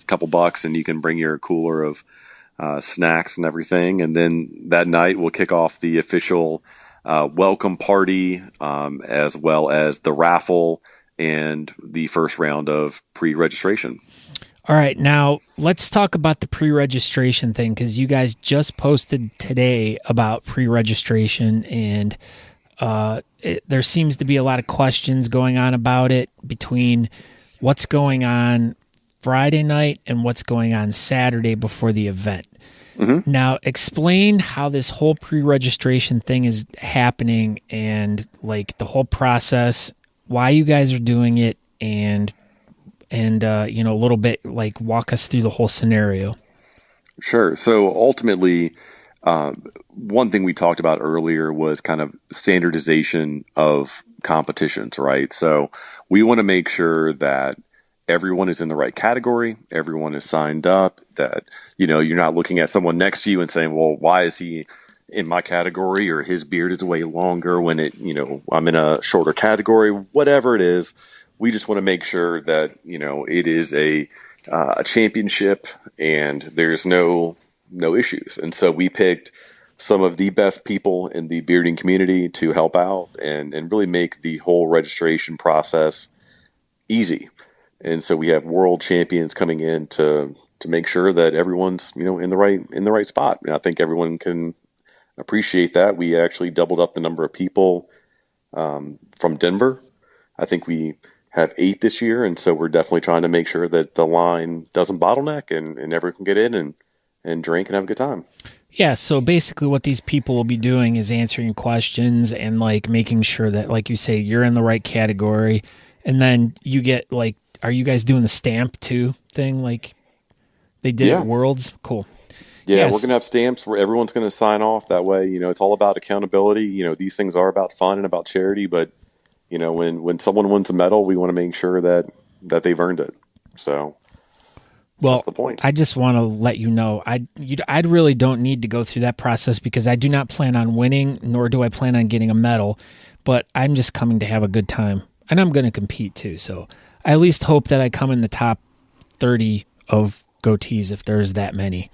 couple bucks, and you can bring your cooler of snacks and everything. And then that night we'll kick off the official welcome party, as well as the raffle and the first round of pre-registration. All right, now let's talk about the pre-registration thing, because you guys just posted today about pre-registration, and there seems to be a lot of questions going on about it between what's going on Friday night and what's going on Saturday before the event. Mm-hmm. Now, explain how this whole pre-registration thing is happening and like the whole process, why you guys are doing it, and a little bit like walk us through the whole scenario. Sure. So ultimately, one thing we talked about earlier was kind of standardization of competitions, right? So we want to make sure that everyone is in the right category, everyone is signed up, that, you're not looking at someone next to you and saying, well, why is he in my category, or his beard is way longer when I'm in a shorter category, whatever it is. We just want to make sure that, it is a championship and there's no issues. And so we picked some of the best people in the bearding community to help out and really make the whole registration process easy. And so we have world champions coming in to make sure that everyone's, in the right spot. And I think everyone can appreciate that. We actually doubled up the number of people from Denver. I think we have 8 this year, and so we're definitely trying to make sure that the line doesn't bottleneck and everyone can get in and drink and have a good time. Yeah, so basically what these people will be doing is answering questions and like making sure that, like you say, you're in the right category. And then you get like, are you guys doing the stamp too thing like they did at Worlds? Cool. Yeah, yes. We're going to have stamps where everyone's going to sign off. That way, it's all about accountability. These things are about fun and about charity, but when someone wins a medal, we want to make sure that they've earned it. So, that's the point. I just want to let you know, I really don't need to go through that process because I do not plan on winning, nor do I plan on getting a medal, but I'm just coming to have a good time, and I'm going to compete too. So I at least hope that I come in the top 30 of goatees if there's that many.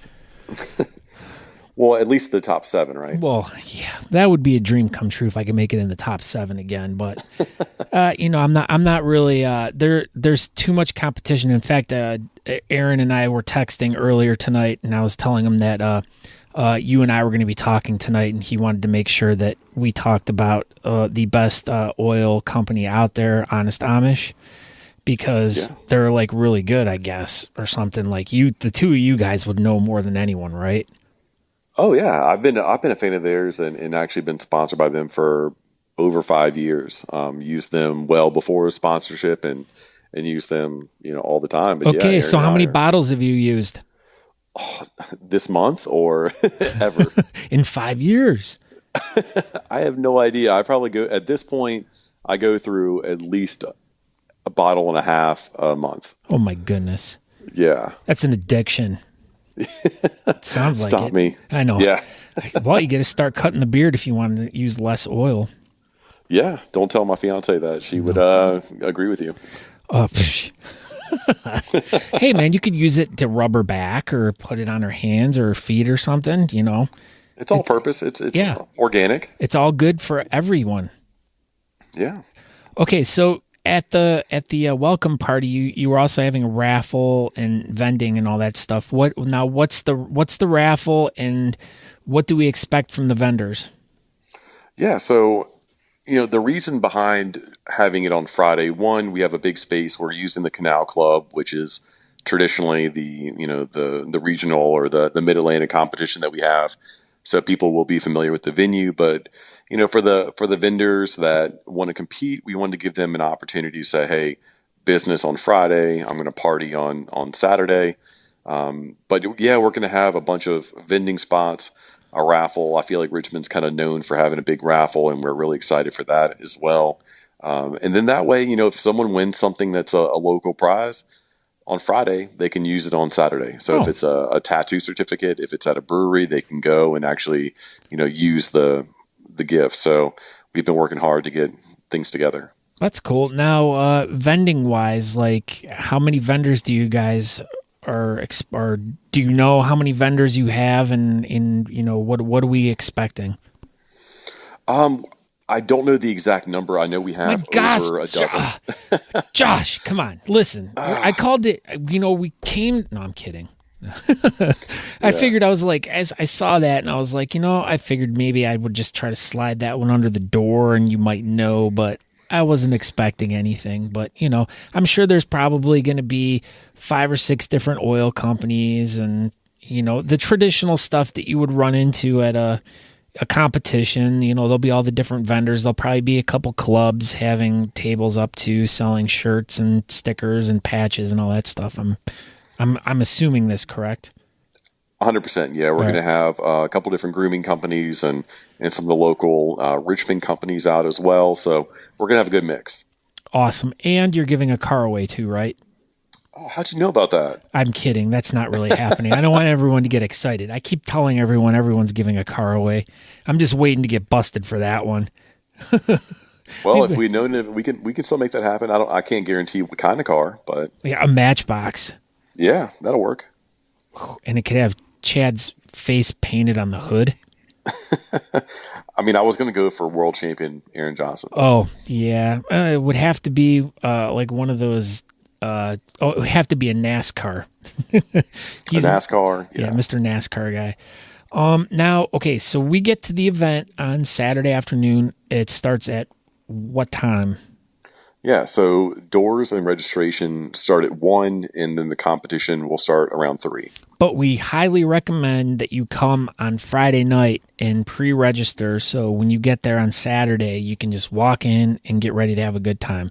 Well, at least the top 7, right? Well, yeah, that would be a dream come true if I could make it in the top 7 again. But I'm not really. There's too much competition. In fact, Aaron and I were texting earlier tonight, and I was telling him that you and I were going to be talking tonight, and he wanted to make sure that we talked about the best oil company out there, Honest Amish, because they're like really good, I guess, or something. Like the two of you guys would know more than anyone, right? Oh yeah, I've been a fan of theirs and actually been sponsored by them for over 5 years. Used them well before sponsorship and use them all the time. But okay, so how many bottles have you used? This month or ever? In 5 years. I have no idea. I probably at this point I go through at least a bottle and a half a month. Oh my goodness. Yeah. That's an addiction. It sounds like Stop it. me. I know. Yeah. Well, you got to start cutting the beard if you want to use less oil. Yeah. Don't tell my fiance that. She would agree with you. Hey, man, you could use it to rub her back or put it on her hands or her feet or something, It's all purpose. It's organic. It's all good for everyone. Yeah. Okay, so at the welcome party, you were also having a raffle and vending and all that stuff. What's the raffle and what do we expect from the vendors? Yeah, so the reason behind having it on Friday, one, we have a big space. We're using the Canal Club, which is traditionally the regional or the Mid-Atlantic competition that we have. So people will be familiar with the venue, but for the vendors that want to compete, we want to give them an opportunity to say, hey, business on Friday, I'm going to party on Saturday. But yeah, we're going to have a bunch of vending spots, a raffle. I feel like Richmond's kind of known for having a big raffle, and we're really excited for that as well. And then that way, if someone wins something that's a local prize on Friday, they can use it on Saturday. So if it's a tattoo certificate, if it's at a brewery, they can go and actually, use the gift. So we've been working hard to get things together. That's cool. Now, vending wise, like how many vendors do you guys or do you know how many vendors you have and what are we expecting? I don't know the exact number. I know we have over a dozen. Josh, come on, listen. I called it, we came. No, I'm kidding. I figured, I was like, as I saw that, and I was like, I figured maybe I would just try to slide that one under the door and you might know, but I wasn't expecting anything. But, I'm sure there's probably going to be 5 or 6 different oil companies and, the traditional stuff that you would run into at a competition. There'll be all the different vendors. There'll probably be a couple clubs having tables up to selling shirts and stickers and patches and all that stuff. I'm assuming this, correct? 100%. Yeah, we're going to have a couple different grooming companies and some of the local Richmond companies out as well. So we're going to have a good mix. Awesome. And you're giving a car away too, right? Oh, how'd you know about that? I'm kidding. That's not really happening. I don't want everyone to get excited. I keep telling everyone's giving a car away. I'm just waiting to get busted for that one. Well, if we know that we can still make that happen. I can't guarantee what kind of car, but yeah, a Matchbox. Yeah, that'll work. And it could have Chad's face painted on the hood. I mean, I was going to go for world champion Aaron Johnson. Oh, yeah. It would have to be like one of those. It would have to be a NASCAR. He's a NASCAR? Yeah, Mr. NASCAR guy. Now, okay, so we get to the event on Saturday afternoon. It starts at what time? Yeah, so doors and registration start at 1, and then the competition will start around 3. But we highly recommend that you come on Friday night and pre-register, so when you get there on Saturday, you can just walk in and get ready to have a good time.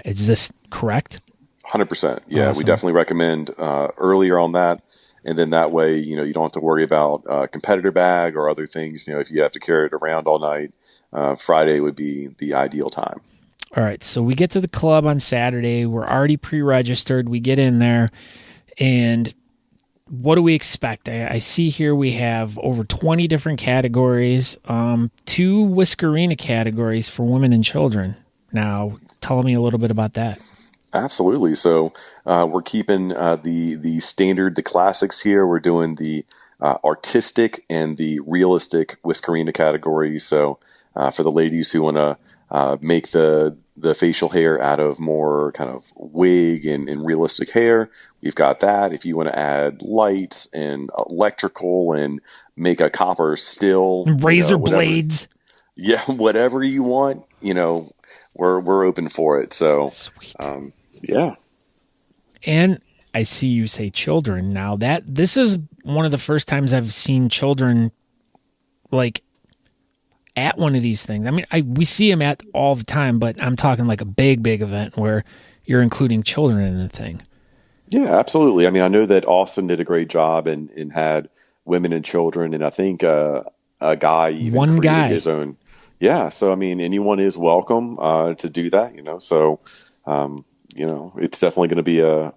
Is this correct? 100%. Yeah, Awesome. We definitely recommend earlier on that, and then that way, you don't have to worry about a competitor bag or other things. If you have to carry it around all night, Friday would be the ideal time. All right, so we get to the club on Saturday. We're already pre-registered. We get in there, and what do we expect? I see here we have over 20 different categories, 2 Whiskerina categories for women and children. Now, tell me a little bit about that. Absolutely. So we're keeping the standard, the classics here. We're doing the artistic and the realistic Whiskerina categories. So for the ladies who want to make the facial hair out of more kind of wig and realistic hair, we've got that. If you want to add lights and electrical and make a copper still, razor blades, whatever you want, we're open for it. So, sweet. Yeah. And I see you say children. Now this is one of the first times I've seen children like at one of these things. I mean, we see them at all the time, but I'm talking like a big event where you're including children in the thing. Yeah, absolutely. I mean, I know that Austin did a great job and had women and children, and I think a guy even created his own. Yeah, so I mean, anyone is welcome to do that. So it's definitely going to be a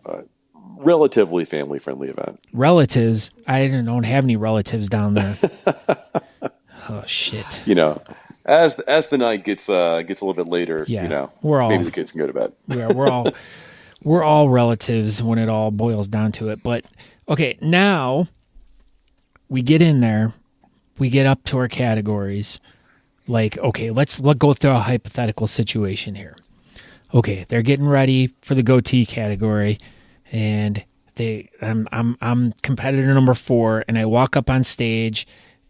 relatively family-friendly event. Relatives? I don't have any relatives down there. Oh shit! As the night gets a little bit later, maybe the kids can go to bed. Yeah, we're all relatives when it all boils down to it. But okay, now we get in there, we get up to our categories. Like, okay, let's go through a hypothetical situation here. Okay, they're getting ready for the goatee category, and I'm competitor number 4, and I walk up on stage.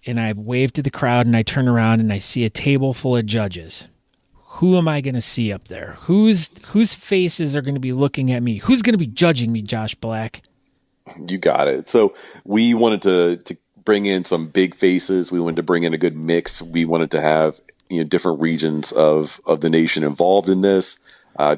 And I wave to the crowd, and I turn around, and I see a table full of judges. Who am I going to see up there? Whose faces are going to be looking at me? Who's going to be judging me, Josh Black? You got it. So we wanted to bring in some big faces. We wanted to bring in a good mix. We wanted to have different regions of the nation involved in this,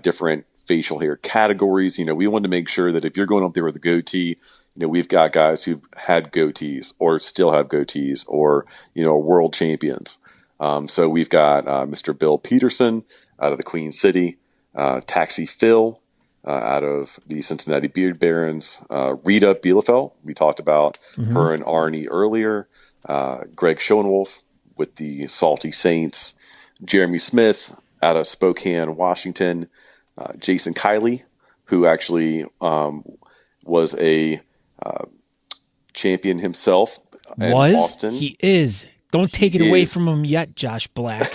different facial hair categories. We wanted to make sure that if you're going up there with a goatee, we've got guys who've had goatees or still have goatees or, world champions. So we've got Mr. Bill Peterson out of the Queen City, Taxi Phil out of the Cincinnati Beard Barons, Rita Bielefeld. We talked about her and Arnie earlier. Greg Schoenwolf with the Salty Saints, Jeremy Smith out of Spokane, Washington, Jason Kiley, who actually was a champion himself in Austin. He is. Don't take it away from him yet, Josh Black.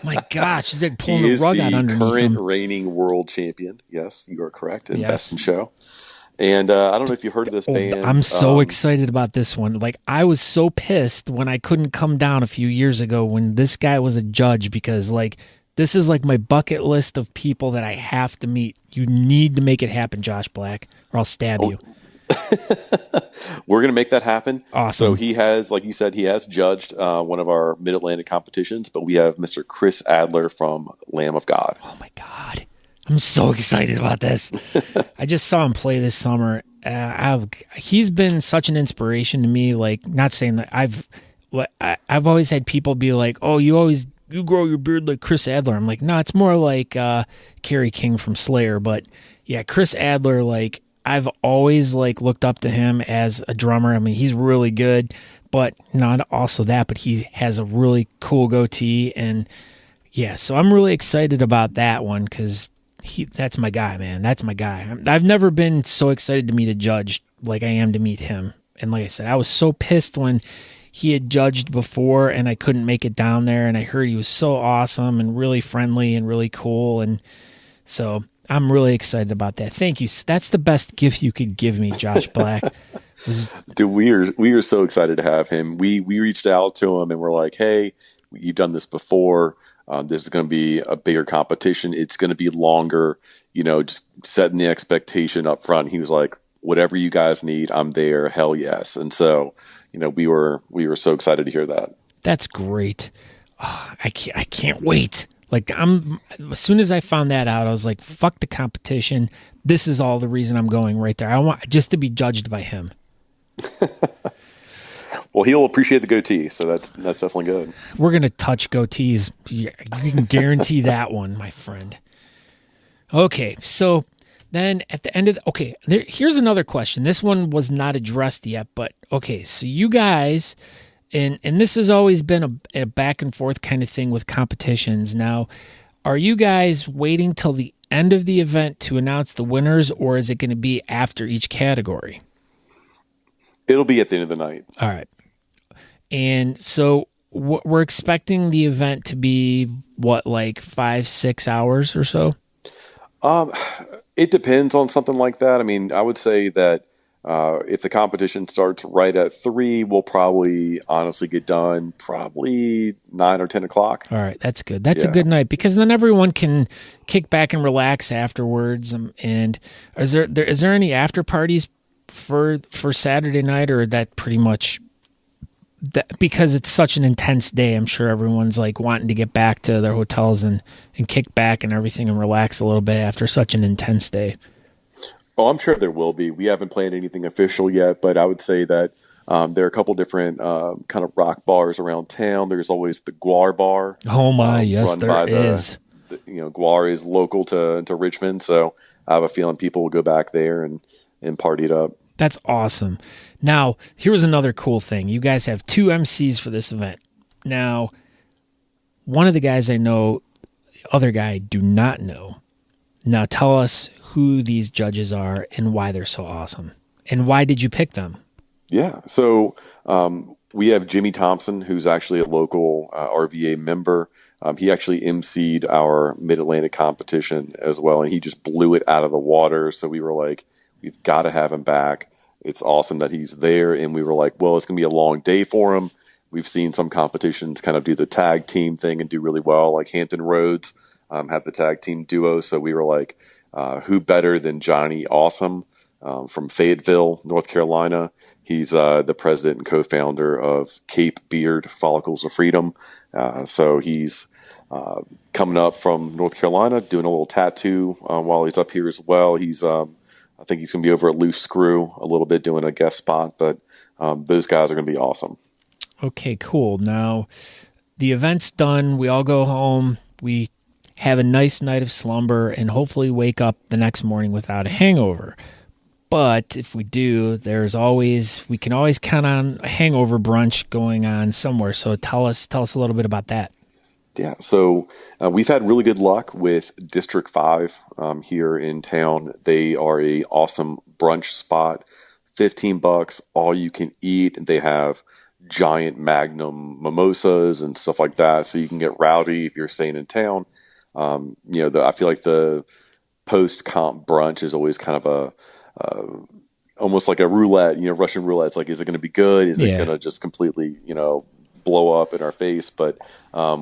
My gosh, he's like pulling the rug out underneath him. He is the current reigning world champion. Yes, you are correct. And Best in Show. And I don't know if you heard of this band. I'm so excited about this one. Like, I was so pissed when I couldn't come down a few years ago when this guy was a judge, because like, this is like my bucket list of people that I have to meet. You need to make it happen, Josh Black, or I'll stab you. We're going to make that happen. Awesome. So he has, like you said, he has judged one of our Mid-Atlantic competitions, but we have Mr. Chris Adler from Lamb of God. Oh my God. I'm so excited about this. I just saw him play this summer. He's been such an inspiration to me. Like, not saying that I've always had people be like, oh, you grow your beard like Chris Adler. I'm like, no, it's more like Kerry King from Slayer. But yeah, Chris Adler, like, I've always like looked up to him as a drummer. I mean, he's really good, but not also that, but he has a really cool goatee. And yeah, so I'm really excited about that one, because that's my guy, man. That's my guy. I've never been so excited to meet a judge like I am to meet him. And like I said, I was so pissed when he had judged before and I couldn't make it down there. And I heard he was so awesome and really friendly and really cool. And so I'm really excited about that. Thank you. That's the best gift you could give me, Josh Black. Dude, we are so excited to have him. We reached out to him and we're like, hey, you've done this before. This is going to be a bigger competition. It's going to be longer, just setting the expectation up front. He was like, whatever you guys need, I'm there. Hell yes. And so, we were so excited to hear that. That's great. Oh, I can't wait. Like, as soon as I found that out, I was like, fuck the competition. This is all the reason I'm going right there. I want just to be judged by him. Well, he'll appreciate the goatee, so that's definitely good. We're going to touch goatees. You can guarantee that one, my friend. Okay, so then at the end of here's another question. This one was not addressed yet, but okay, so you guys, and this has always been a back and forth kind of thing with competitions. Now, are you guys waiting till the end of the event to announce the winners, or is it going to be after each category? It'll be at the end of the night. All right. And so we're expecting the event to be like 5-6 hours or so? It depends on something like that. I mean, I would say that if the competition starts right at 3, we'll probably honestly get done probably 9 or 10 o'clock. All right. That's good. That's a good night, because then everyone can kick back and relax afterwards. And is there any after parties for Saturday night, or that pretty much... because it's such an intense day, I'm sure everyone's like wanting to get back to their hotels and kick back and everything and relax a little bit after such an intense day. Oh, I'm sure there will be. We haven't planned anything official yet, but I would say that there are a couple different kind of rock bars around town. There's always the Guar Bar. Oh my, yes, there is. Guar is local to Richmond, so I have a feeling people will go back there and party it up. That's awesome. Now, here's another cool thing. You guys have 2 MCs for this event. Now, one of the guys I know, the other guy I do not know. Now, tell us who these judges are and why they're so awesome. And why did you pick them? Yeah, so we have Jimmy Thompson, who's actually a local RVA member. He actually emceed our Mid-Atlantic competition as well, and he just blew it out of the water. So we were like, we've got to have him back. It's awesome that he's there. And we were like, well, it's going to be a long day for him. We've seen some competitions kind of do the tag team thing and do really well, like Hampton Roads had the tag team duo. So we were like, who better than Johnny Awesome from Fayetteville, North Carolina. He's the president and co-founder of Cape Beard Follicles of Freedom. So he's coming up from North Carolina, doing a little tattoo while he's up here as well. He's I think he's going to be over at Loose Screw a little bit doing a guest spot, but those guys are going to be awesome. Okay, cool. Now, the event's done. We all go home. We have a nice night of slumber and hopefully wake up the next morning without a hangover. But if we do, we can always count on a hangover brunch going on somewhere. So tell us a little bit about that. Yeah, so we've had really good luck with District 5 here in town. They are a awesome brunch spot, $15, all you can eat. They have giant Magnum mimosas and stuff like that, so you can get rowdy if you're staying in town. I feel like the post-comp brunch is always kind of almost like a roulette, Russian roulette. It's like, is it going to be good? Is it going to just completely, blow up in our face? But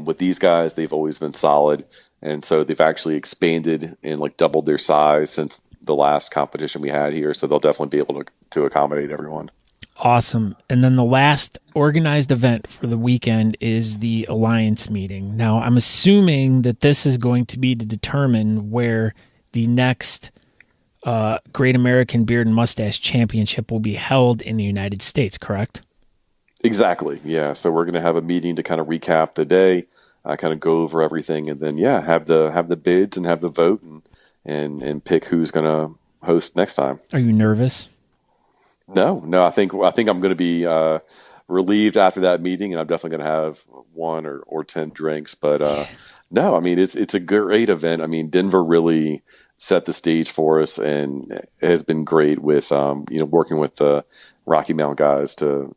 with these guys, they've always been solid. And so they've actually expanded and like doubled their size since the last competition we had here. So they'll definitely be able to accommodate everyone. Awesome. And then the last organized event for the weekend is the Alliance meeting. Now, I'm assuming that this is going to be to determine where the next Great American Beard and Mustache Championship will be held in the United States, correct? Exactly. Yeah. So we're going to have a meeting to kind of recap the day, kind of go over everything, and then have the bids and have the vote and pick who's going to host next time. Are you nervous? No. I think I'm going to be relieved after that meeting, and I'm definitely going to have 1 or 10 drinks. But no, I mean it's a great event. I mean, Denver really set the stage for us, and it has been great with working with the Rocky Mountain guys to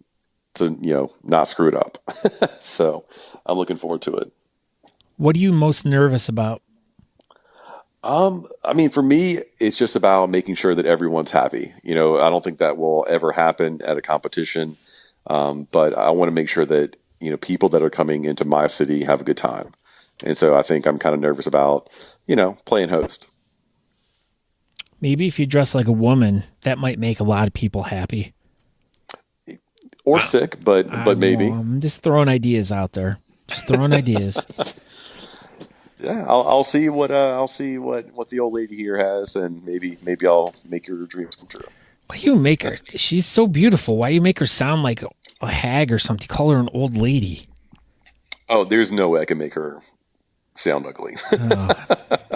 not screw it up. So I'm looking forward to it. What are you most nervous about? I mean, for me, it's just about making sure that everyone's happy. I don't think that will ever happen at a competition. But I want to make sure that, people that are coming into my city have a good time. And so I think I'm kind of nervous about, playing host. Maybe if you dress like a woman, that might make a lot of people happy. Or sick, but maybe. I'm just throwing ideas out there. Just throwing ideas. Yeah, I'll see what the old lady here has, and maybe I'll make your dreams come true. Why do you make her? She's so beautiful. Why do you make her sound like a hag or something? Call her an old lady. Oh, there's no way I can make her sound ugly.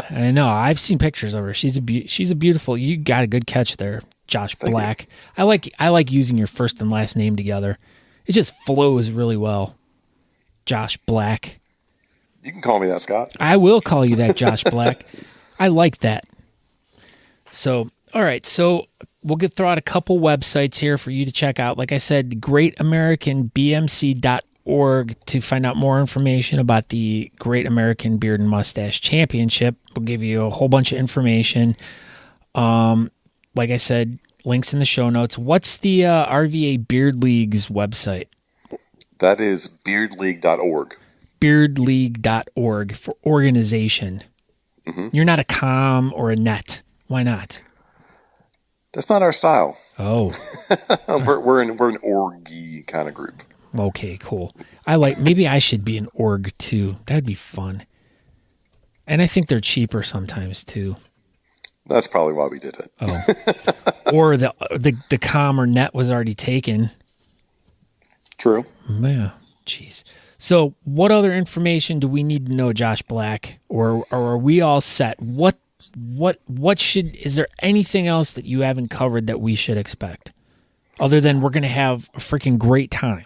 I know. I've seen pictures of her. She's a beautiful. You got a good catch there, Josh Black. I like using your first and last name together. It just flows really well. Josh Black. You can call me that, Scott. I will call you that, Josh Black. I like that. So, all right. So we'll throw out a couple websites here for you to check out. Like I said, greatamericanbmc.org to find out more information about the Great American Beard and Mustache Championship. We'll give you a whole bunch of information. Like I said, links in the show notes. What's the RVA Beard League's website? That is beardleague.org. Beardleague.org for organization. Mm-hmm. You're not a com or a net. Why not? That's not our style. Oh. we're an orgy kind of group. Okay, cool. Maybe I should be an org too. That'd be fun. And I think they're cheaper sometimes too. That's probably why we did it. Oh. Or the com or net was already taken. True. Yeah. Jeez. So what other information do we need to know, Josh Black? Or are we all set? Is there anything else that you haven't covered that we should expect? Other than we're going to have a freaking great time.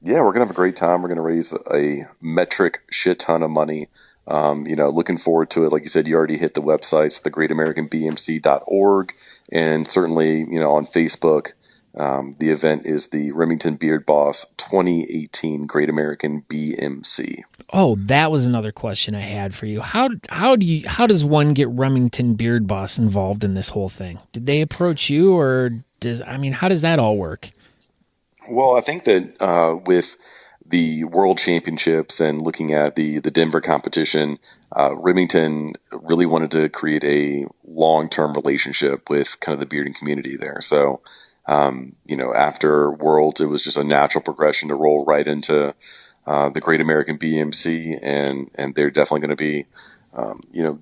Yeah, we're going to have a great time. We're going to raise a metric shit ton of money. Looking forward to it. Like you said, you already hit the websites, thegreatamericanbmc.org, and certainly, on Facebook. The event is the Remington Beard Boss 2018 Great American BMC. Oh, that was another question I had for you. How does one get Remington Beard Boss involved in this whole thing? Did they approach you, or how does that all work? Well, I think that with the World Championships and looking at the Denver competition, Remington really wanted to create a long-term relationship with kind of the bearding community there. So, after Worlds, it was just a natural progression to roll right into the Great American BMC, and they're definitely going to be,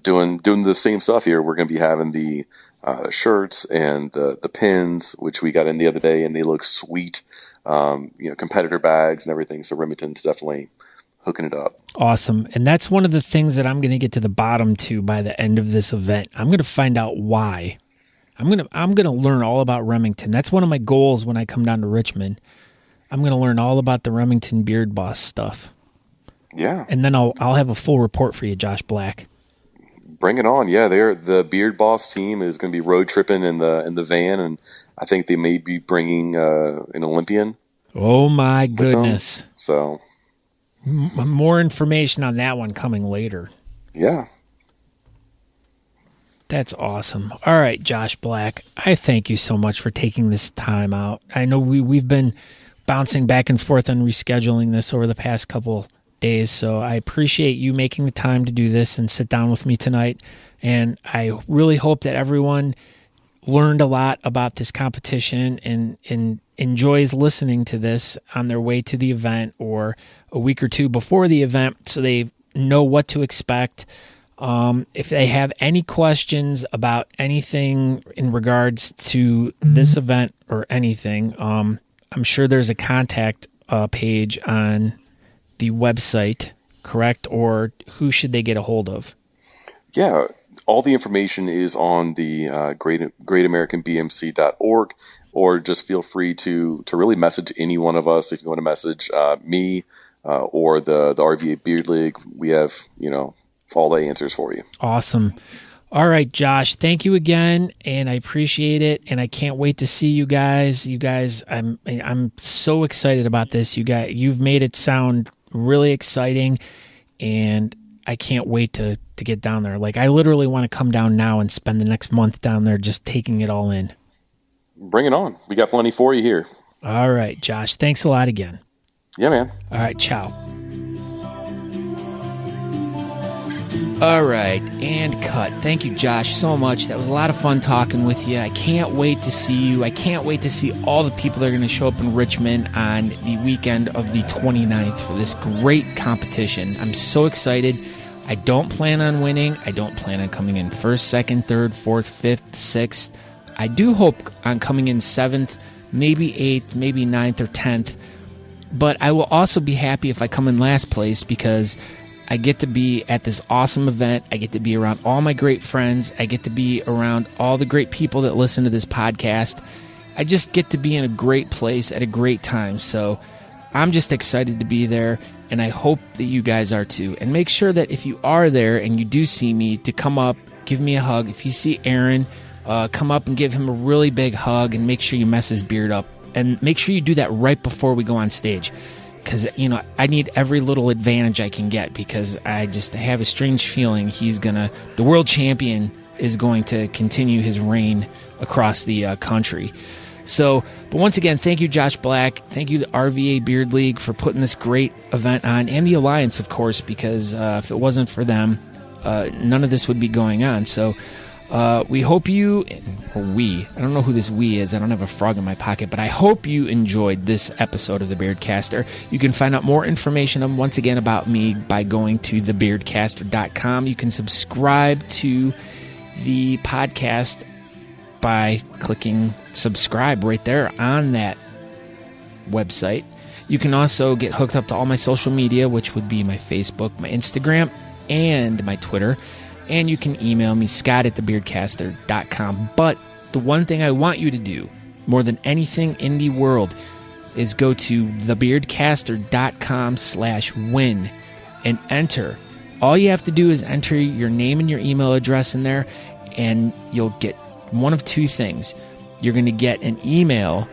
doing the same stuff here. We're going to be having the shirts and the pins, which we got in the other day, and they look sweet. Competitor bags and everything. So Remington's definitely hooking it up. Awesome. And that's one of the things that I'm going to get to the bottom to by the end of this event. I'm going to find out why. I'm going to learn all about Remington. That's one of my goals when I come down to Richmond. I'm going to learn all about the Remington Beard Boss stuff. Yeah. And then I'll have a full report for you, Josh Black. Bring it on. Yeah, the Beard Boss team is going to be road tripping in the van, and I think they may be bringing an Olympian. Oh my goodness. So more information on that one coming later. Yeah. That's awesome. All right, Josh Black, I thank you so much for taking this time out. I know we've been bouncing back and forth on rescheduling this over the past couple days, so I appreciate you making the time to do this and sit down with me tonight. And I really hope that everyone learned a lot about this competition and enjoys listening to this on their way to the event or a week or two before the event so they know what to expect. If they have any questions about anything in regards to this event or anything, I'm sure there's a contact page on the website, correct? Or who should they get a hold of? Yeah, all the information is on the greatamericanbmc.org, or just feel free to really message any one of us if you want to message me or the RVA Beard League. We have, all the answers for you. Awesome. All right, Josh, thank you again, and I appreciate it, and I can't wait to see you guys. I'm so excited about this. You've made it sound really exciting, and I can't wait to get down there. Like, I literally want to come down now and spend the next month down there just taking it all in. Bring it on. We got plenty for you here. All right, Josh, thanks a lot again. Yeah, man. All right, ciao. All right, and cut. Thank you, Josh, so much. That was a lot of fun talking with you. I can't wait to see you. I can't wait to see all the people that are going to show up in Richmond on the weekend of the 29th for this great competition. I'm so excited. I don't plan on winning. I don't plan on coming in first, second, third, fourth, fifth, sixth. I do hope on coming in seventh, maybe eighth, maybe ninth or 10th. But I will also be happy if I come in last place because I get to be at this awesome event. I get to be around all my great friends. I get to be around all the great people that listen to this podcast. I just get to be in a great place at a great time. So I'm just excited to be there, and I hope that you guys are too. And make sure that if you are there and you do see me, to come up, give me a hug. If you see Aaron, come up and give him a really big hug, and make sure you mess his beard up. And make sure you do that right before we go on stage. Because, I need every little advantage I can get, because I just have a strange feeling the world champion is going to continue his reign across the country. So, but once again, thank you, Josh Black. Thank you, the RVA Beard League, for putting this great event on, and the Alliance, of course, because if it wasn't for them, none of this would be going on. So, we hope I don't know who this we is. I don't have a frog in my pocket, but I hope you enjoyed this episode of The Beardcaster. You can find out more information, once again, about me by going to thebeardcaster.com. You can subscribe to the podcast by clicking subscribe right there on that website. You can also get hooked up to all my social media, which would be my Facebook, my Instagram, and my Twitter. And you can email me, scott@thebeardcaster.com. But the one thing I want you to do, more than anything in the world, is go to thebeardcaster.com/win and enter. All you have to do is enter your name and your email address in there, and you'll get one of two things. You're going to get an email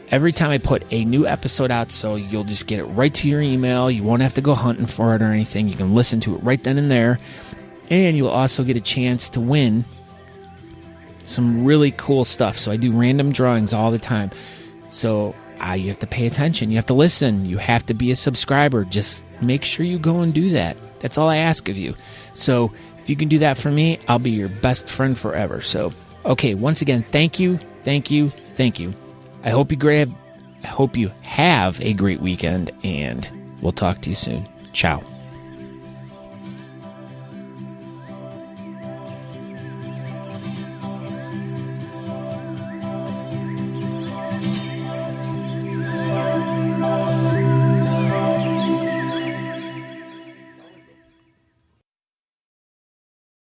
every time I put a new episode out, so you'll just get it right to your email. You won't have to go hunting for it or anything. You can listen to it right then and there. And you'll also get a chance to win some really cool stuff. So I do random drawings all the time. So you have to pay attention. You have to listen. You have to be a subscriber. Just make sure you go and do that. That's all I ask of you. So if you can do that for me, I'll be your best friend forever. So, okay, once again, thank you, thank you, thank you. I hope you have a great weekend, and we'll talk to you soon. Ciao.